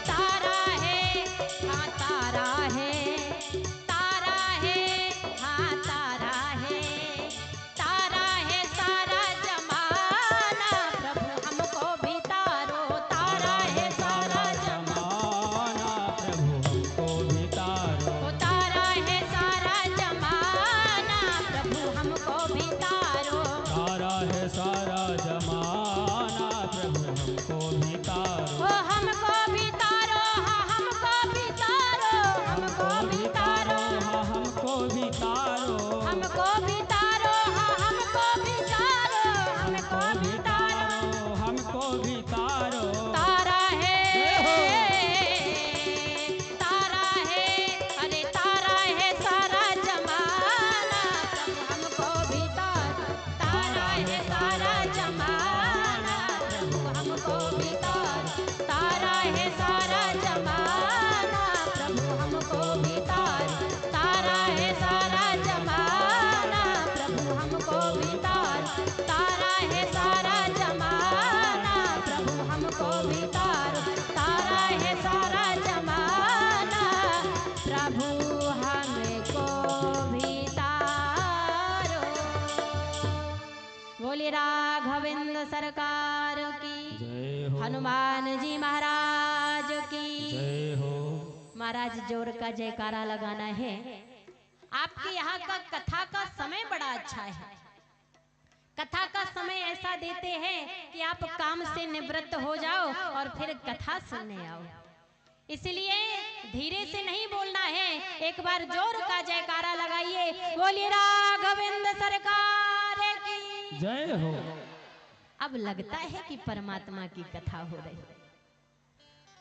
तारा है, हाँ तारा है, तारा है, हाँ तारा है, तारा है सारा जमाना प्रभु हमको भी तारो, तारा है सारा जमाना प्रभु हमको भी तारो, ओ तारा है सारा जमाना प्रभु हमको भी तारो, तारा है सारा जमाना प्रभु हमको भी तारो, ओ हमको भी तारो, हाँ हमको भी तारो, हमको भी तारो, हाँ हमको भी तारो, हमको भी तारो, हाँ हमको भी तारो, हमको भी तारो, हमको भी तारो। तारा है, तारा है, अरे तारा है सारा जमाना प्रभु हमको भी तारो, तारा है सारा जमाना प्रभु हमको भी तारो, तारा है सारा जमाना प्रभु हमको भी तारो, तारा है सारा जमाना प्रभु हमको भी तारो, तारा है सारा जमाना प्रभु हमको भी तारो, तारा है सारा जमाना प्रभु हमको भी तारो। बोले राघवेंद्र सरकार की जय हो। हनुमान जी महाराज की जय हो। महाराज जोर का जयकारा लगाना है। आपके यहाँ का कथा का समय बड़ा अच्छा है। कथा का समय ऐसा देते हैं कि आप काम से निवृत्त हो जाओ और फिर कथा सुनने आओ। इसलिए धीरे से नहीं बोलना है, एक बार जोर का जयकारा लगाइए, बोलिए राघवेंद्र सरकार की जय हो। अब लगता है कि परमात्मा की कथा हो रही है,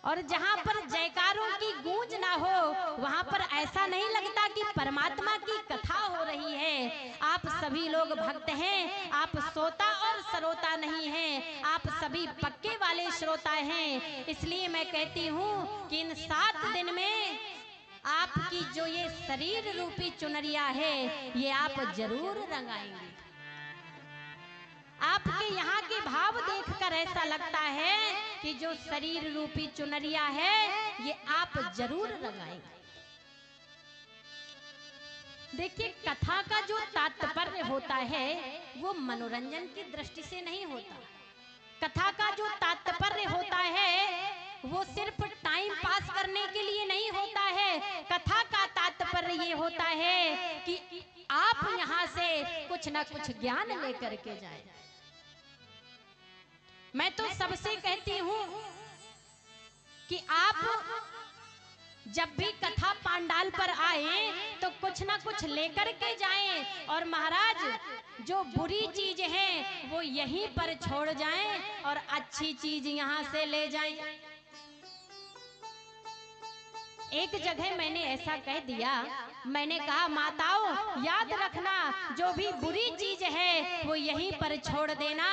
और जहां पर जयकारों की गूंज ना हो वहां पर ऐसा नहीं लगता कि परमात्मा की कथा हो रही है। आप सभी लोग भक्त हैं, आप सोता और सरोता नहीं हैं, आप सभी पक्के वाले श्रोता हैं। इसलिए मैं कहती हूँ कि इन 7 दिन में आपकी जो ये शरीर रूपी चुनरिया है ये आप जरूर रंगाएंगे। आपके यहाँ के भाव देखकर ऐसा लगता है कि जो शरीर रूपी चुनरिया है ये आप जरूर रंगाएंगे। देखिए, कथा का जो तात्पर्य होता है वो मनोरंजन की दृष्टि से नहीं होता। कथा का जो तात्पर्य होता है वो सिर्फ टाइम पास करने के लिए नहीं होता है। कथा का तात्पर्य ये होता है कि आप यहाँ से कुछ ना कुछ ज्ञान लेकर के जाएं। मैं तो सबसे कहती हूँ कि आप जब भी कथा पंडाल पर आए तो कुछ ना कुछ लेकर के जाएं, और महाराज जो बुरी चीज है वो यहीं पर छोड़ जाएं और अच्छी चीज यहाँ से ले जाएं। एक जगह मैंने ऐसा कह दिया, मैंने कहा माताओं याद रखना जो भी बुरी चीज है वो यहीं पर छोड़ देना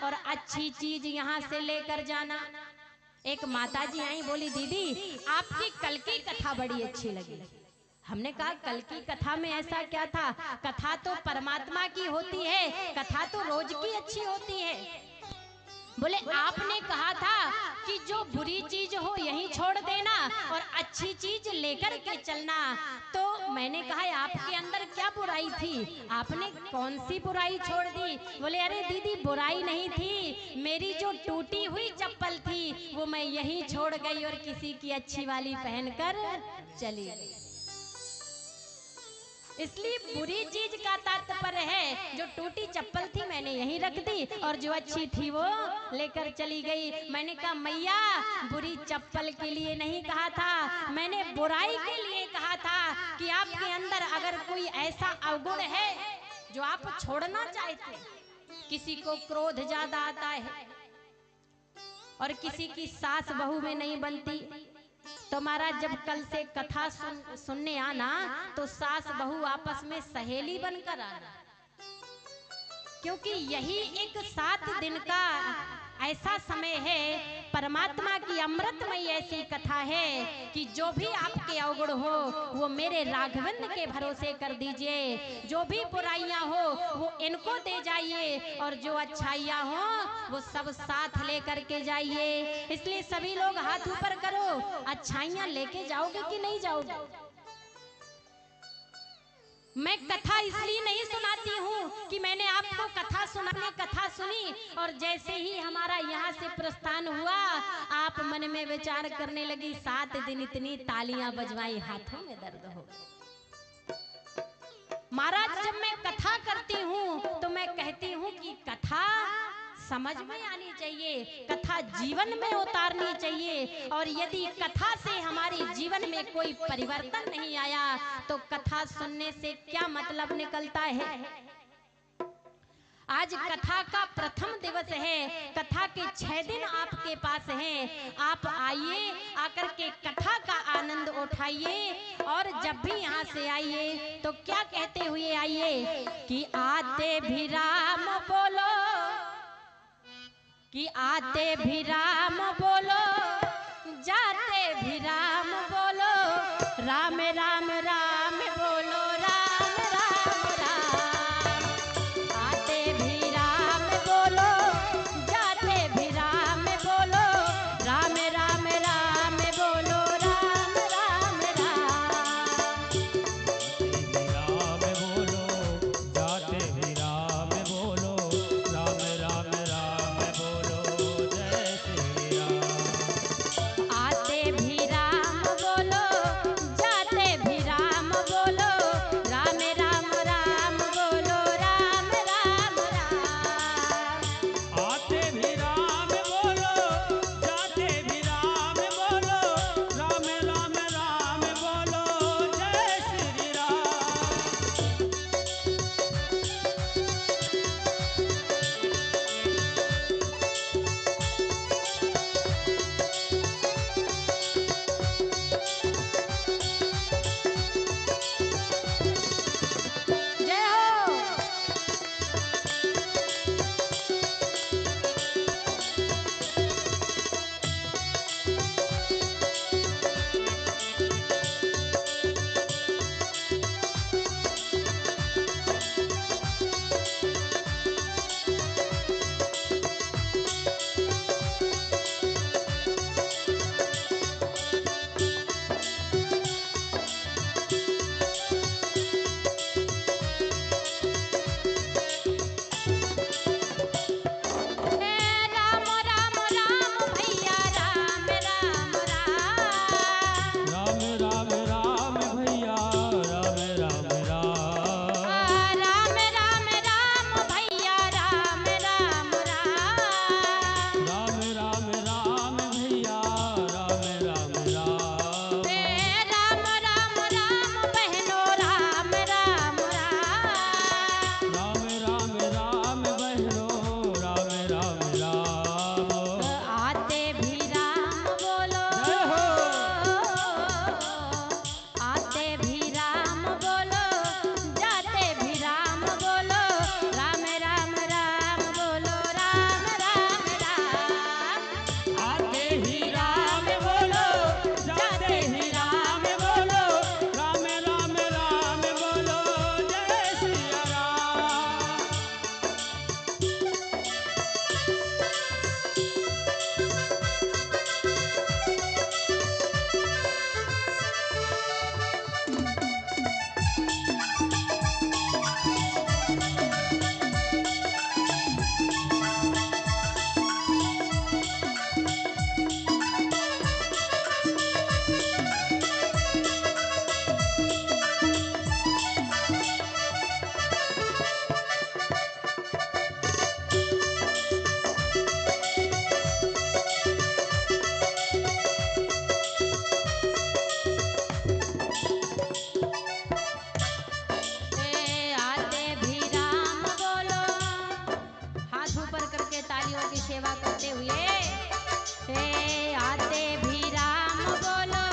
और अच्छी चीज यहाँ से लेकर जाना। एक माता जी आई, बोली दीदी आपकी कल की कथा बड़ी अच्छी लगी। हमने कहा कल की कथा में ऐसा क्या था? कथा तो परमात्मा की होती है, कथा तो रोज की अच्छी होती है। बोले आपने कहा था कि जो बुरी चीज हो यहीं छोड़ देना और अच्छी चीज लेकर के चलना, तो मैंने कहा आपके अंदर क्या बुराई थी, आपने कौन सी बुराई छोड़ दी? बोले अरे दीदी बुराई नहीं थी, मेरी जो टूटी हुई चप्पल थी वो मैं यहीं छोड़ गई और किसी की अच्छी वाली पहनकर चली गई। इसलिए बुरी चीज का तात्पर्य है जो टूटी चप्पल थी मैंने यहीं रख दी और जो अच्छी थी वो लेकर चली गई। मैंने कहा मैया बुरी चप्पल के लिए नहीं कहा था, मैंने बुराई के लिए कहा था कि आपके अंदर अगर कोई ऐसा अवगुण है जो आप छोड़ना चाहते, किसी को क्रोध ज्यादा आता है और किसी की सास बहू में नहीं बनती, तो महाराज जब कल से कथा सुनने आना तो सास बहू आपस में सहेली बनकर आना, क्योंकि यही एक 7 दिन का ऐसा समय है, परमात्मा की अमृतमयी ऐसी कथा है कि जो भी आपके अवगुण हो वो मेरे राघवेंद्र के भरोसे कर दीजिए, जो भी बुराइयां हो वो इनको दे जाइए और जो अच्छाइयां हो वो सब साथ लेकर के जाइए। इसलिए सभी लोग हाथ ऊपर करो, अच्छाइयां लेके जाओगे कि नहीं जाओगे? मैं कथा इसलिए नहीं सुनाती हूँ कि मैंने आपको कथा सुनाने कथा सुनी और जैसे ही हमारा यहाँ से प्रस्थान हुआ आप मन में विचार करने लगी 7 दिन इतनी तालियां बजवाई, हाथों में दर्द हो गया। महाराज जब मैं कथा करती हूँ तो मैं कहती हूँ कि कथा समझ में आनी चाहिए, कथा जीवन में उतारनी चाहिए, और यदि कथा से हमारे जीवन में कोई परिवर्तन नहीं आया तो कथा सुनने से क्या मतलब निकलता है। आज कथा का प्रथम दिवस है, कथा के 6 दिन आपके पास हैं, आप आइए, आकर के कथा का आनंद उठाइए और जब भी यहाँ से आइए तो क्या कहते हुए आइए कि आते भी राम बोलो, कि आते भी राम बोलो, जाते भी राम बोलो, राम राम राम बोलो, राम राम राम। आते भी राम बोलो, जाते भी राम बोलो, राम राम राम बोलो, राम राम राम। राम बोलो, जाते भी राम बोलो, राम की सेवा करते हुए आते भी राम बोलो,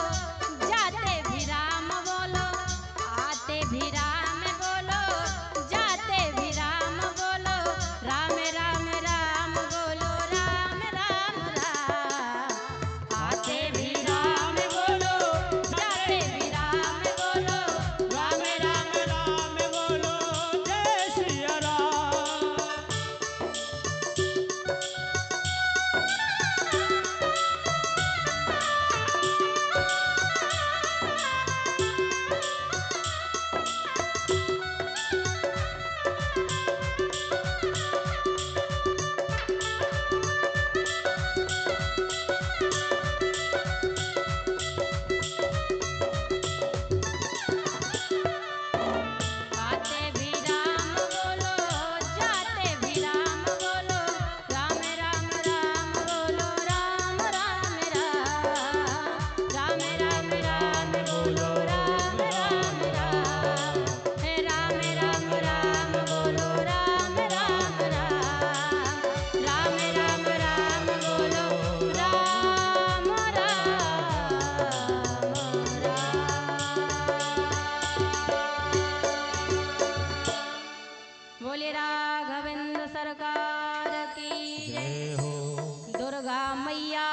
जाते भी राम बोलो, आते भी राम बोलो, जाते भी राम बोलो, राम राम राम बोलो, राम राम राम। आते भी राम बोलो, जाते भी राम बोलो, राम राम राम बोलो, जय सिया राम। आते भी राम बोलो, जाते भी राम बोलो, राम राम राम बोलो, राम राम राम। राम राम राम बोलो, राम राम राम। हे राम राम राम बोलो, राम राम राम। राम राम राम बोलो, राम राम। बोले राघवेंद्र सरकार की जय, जय हो, दुर्गा मैया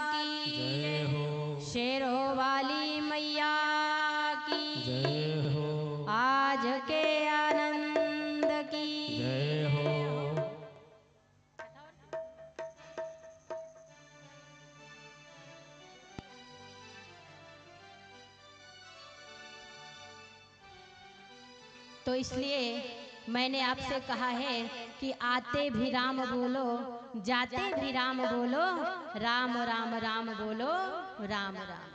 की जय जय, हो, शेरों वाली मैया की जय हो, आज के आनंद की जय हो। तो इसलिए मैंने आपसे कहा है कि आते भी राम बोलो, जाते भी राम बोलो, राम राम राम बोलो, राम राम।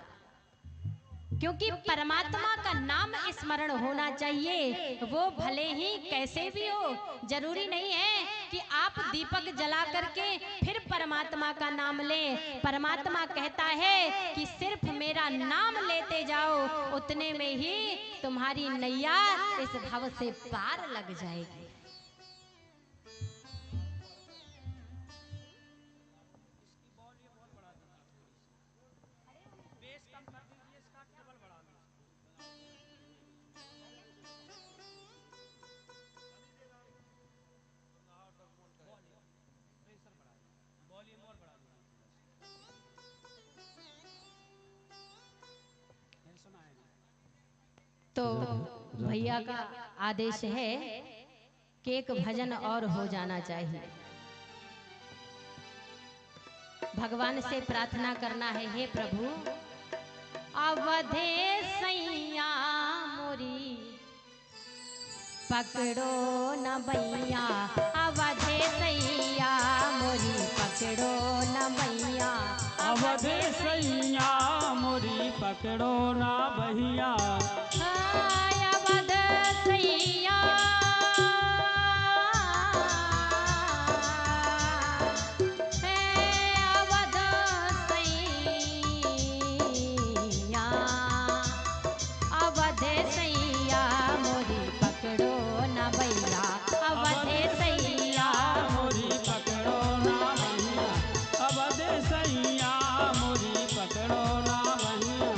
क्योंकि परमात्मा का नाम स्मरण होना चाहिए, वो भले ही कैसे भी हो। जरूरी नहीं है कि आप दीपक जला करके फिर परमात्मा का नाम लें। परमात्मा कहता है कि सिर्फ मेरा नाम लेते जाओ, उतने में ही तुम्हारी नैया इस भव से पार लग जाएगी। तो भैया का आदेश है कि एक भजन और हो जाना चाहिए। भगवान से प्रार्थना करना है, हे प्रभु अवधे सैया मोरी पकड़ो न भैया, अवधे सैया मोरी पकड़ो न भैया, अवधे सैया मोरी पकड़ो ना भैया। हाय अवध सैया हे अवध सैया, अवध सैया मोरी पकड़ो न भैया, अवध सैया मोरी पकड़ो ना भैया, अवधे सैया मोरी पकड़ो ना भैया।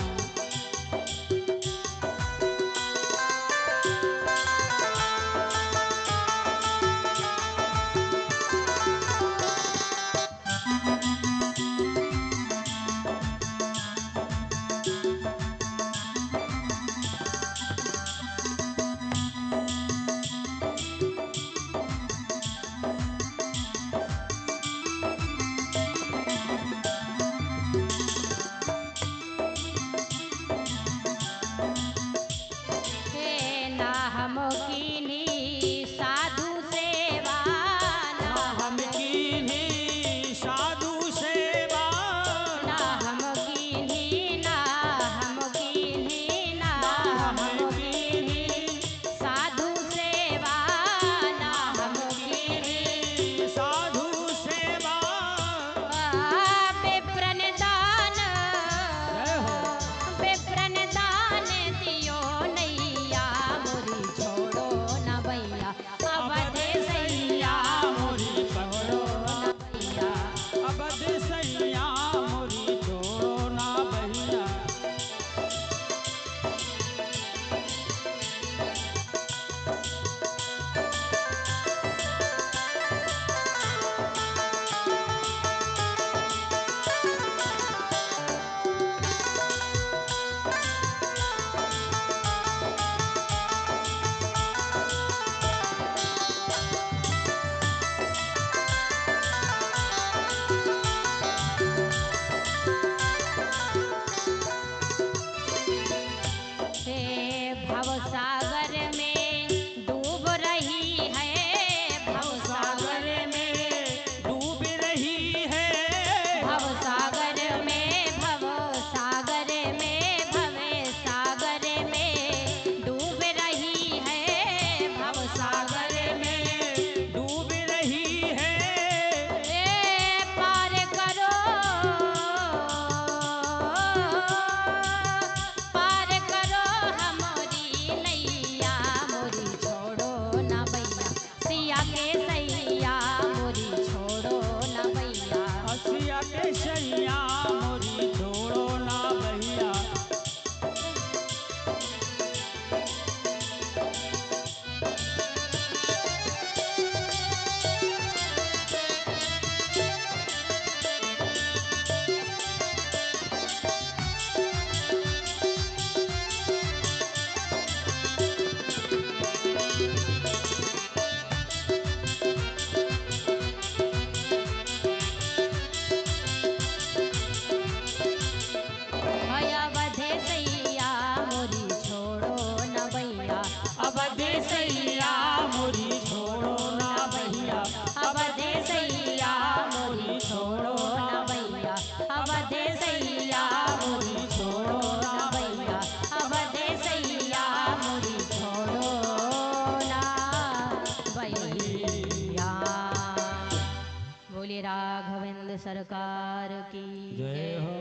बोलिए राघवेंद्र सरकार की जय हो।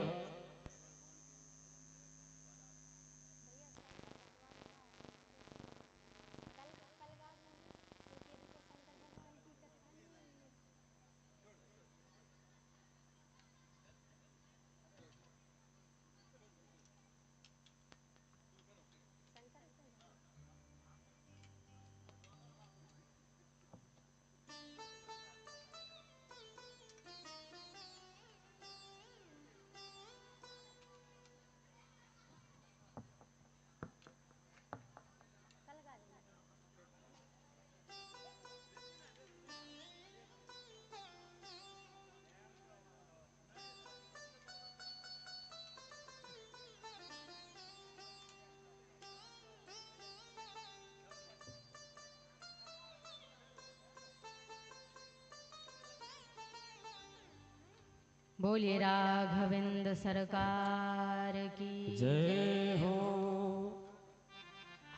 बोलिए राघवेंद्र सरकार की जय हो।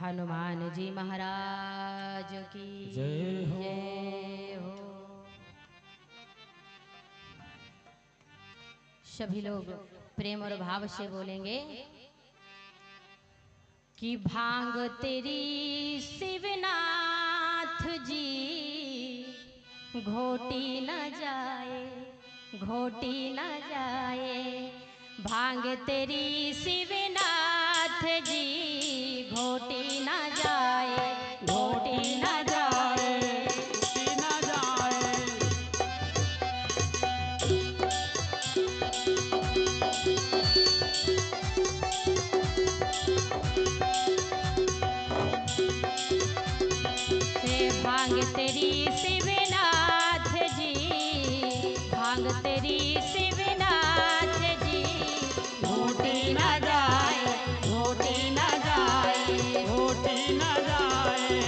हनुमान जी महाराज की जय हो। जय हो। सभी लोग प्रेम और भाव से बोलेंगे कि भांग तेरी शिवनाथ जी घोटी न जाए, घोटी न जाए। भांग तेरी शिवनाथ जी घोटी न जाए, घोटी न जाए। घोटी न जाए। भांग तेरी शिवनाथ जी, भांग तेरी शिवनाथ जी घोटी न जाए, घोटी न जाए, घोटी न जाए।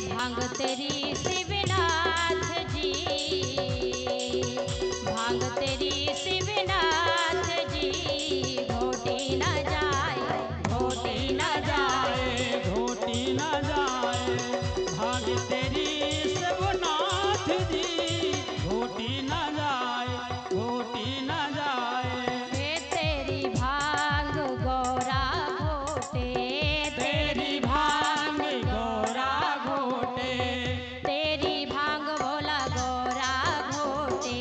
भांग तेरी शिवनाथ जी, भांग तेरी शिवनाथ जी घोटी न जाए, घोटी न जाए। घोटी न जाए। भाग तेरी शिवनाथ जी घोटी न जाए, घोटी न जाए। तेरी भांग गौरा घोटे, तेरी भांग गौरा घोटे। तेरी भांग भोला गौरा घोटे,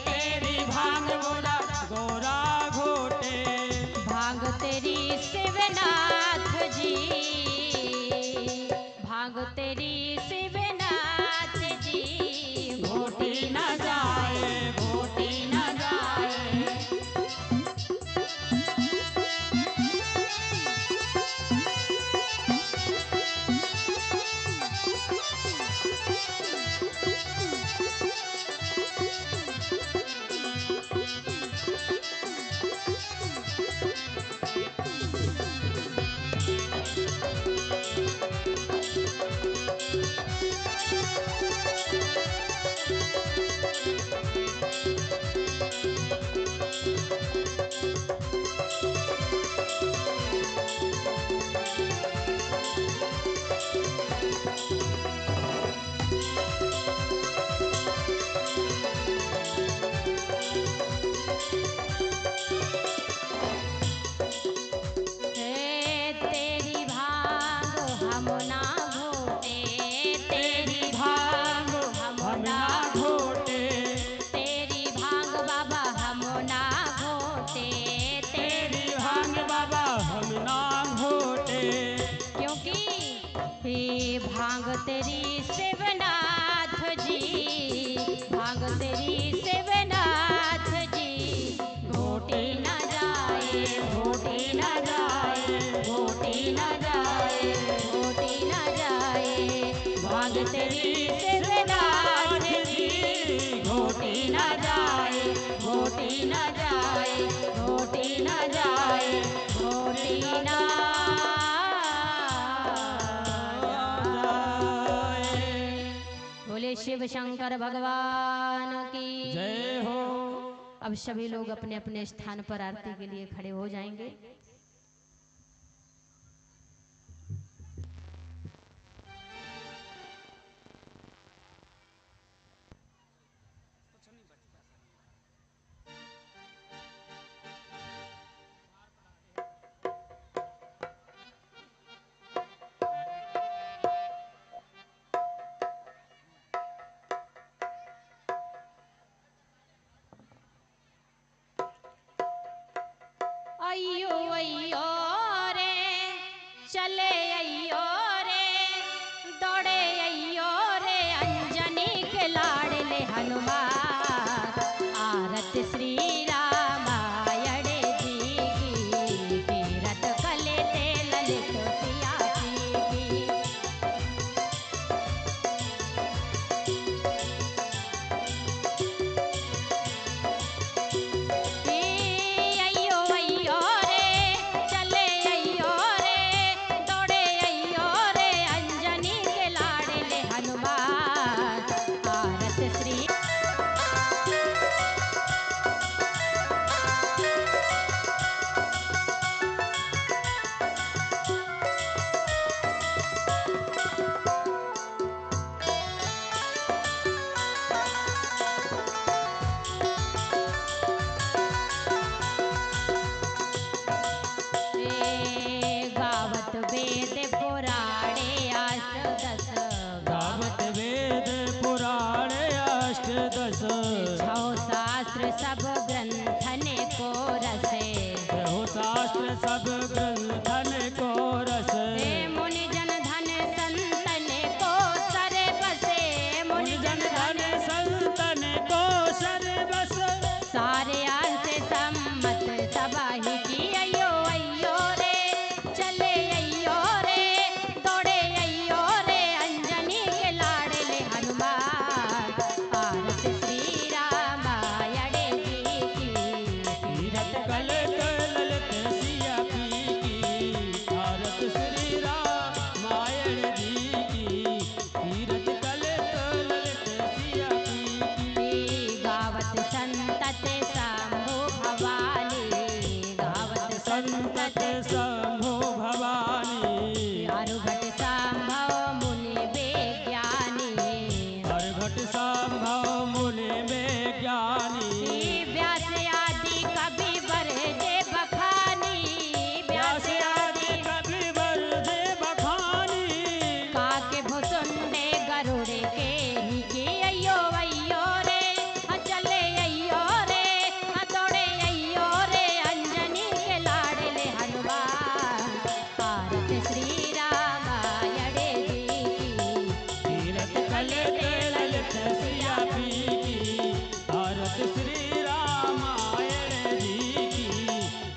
तेरी भांग बोला गौरा घोटे। भांग तेरी शिवनाथ जी, भांग तेरी शिवनाथ जी घोटी न जाए, घोटी न जाए। तेरी शिवनाथ जी, भांग तेरी शिवनाथ जी। घोटी न जाए, घोटी न जाए, घोटी न जाए, घोटी न जाए, भांग तेरी शिवनाथ जी। घोटी न जाए, घोटी न जाए, घोटी न जाए, घोटी न बोले शिव शंकर भगवान की जय हो। अब सभी लोग अपने अपने स्थान पर आरती के लिए खड़े हो जाएंगे। अयो अयो रे चले अयो रे दौड़े अयो रे अंजनी के लाडले हनुमान। आरत श्री रामायण जी की, तीरथ कले ते ललित सिया की। अयो अयो रे चले अयो रे दौड़े अयो रे अंजनी के लाडले हनुमान। आरत श्री गावत वेद पुराणे अष्टदश, गावत वेद पुराण अष्टदश। छौ शास्त्र सब ग्रंथन को रसे, हो शास्त्र सब ग्रंथन को रस। मुनि जन धन संतन को सर बसे, मुनि जन धन संतन को सर्वस। सारे से सम्मत सबाही की। अयो अयो रे चले अयो रे दौड़े अयो रे अंजनी के लाडले हनुमान। आरत श्री रामायण जी की, तीरथ कले ललित सिया पी की। आरत श्री रामायण जी की, तीरथ कलित ललित सिया पी की। गावत संतत शंभु भवानी, गावत संतत शंभो भवानी। आरुघट संभव मुनि विज्ञानी, हरघट संभव मुनि में ज्ञानी। व्यास आदि कवि बरजे बखानी, व्यास आदि कवि बरजे बखानी। काके भुसुंडे गरुड़ के ही की। अयो अयो रे चले अयो रे दौड़े अयो रे अंजनी के लाडले हनुमान। आरत श्री रामायण जी की, तीरथ कलित ललित सिया पी की। आरत श्री रामायण जी की,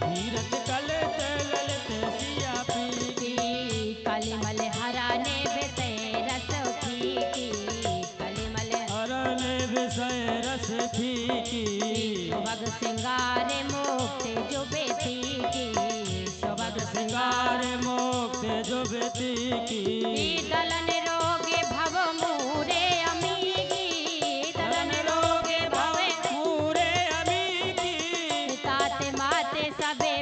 तीरथ कलित ललित सिया पी की। कलिमल हराने विषय रस फीकी, कलिमल हरण विषय रस फीकी। शोभग सिंगार मुक्ति जो बेटी की, शोभग श्रृंगार मोक्ष जो बेटी की। दलन रोगे भव मूरे अमीगी, दलन रोगे भव पूरे अमी की। ताते माते सबे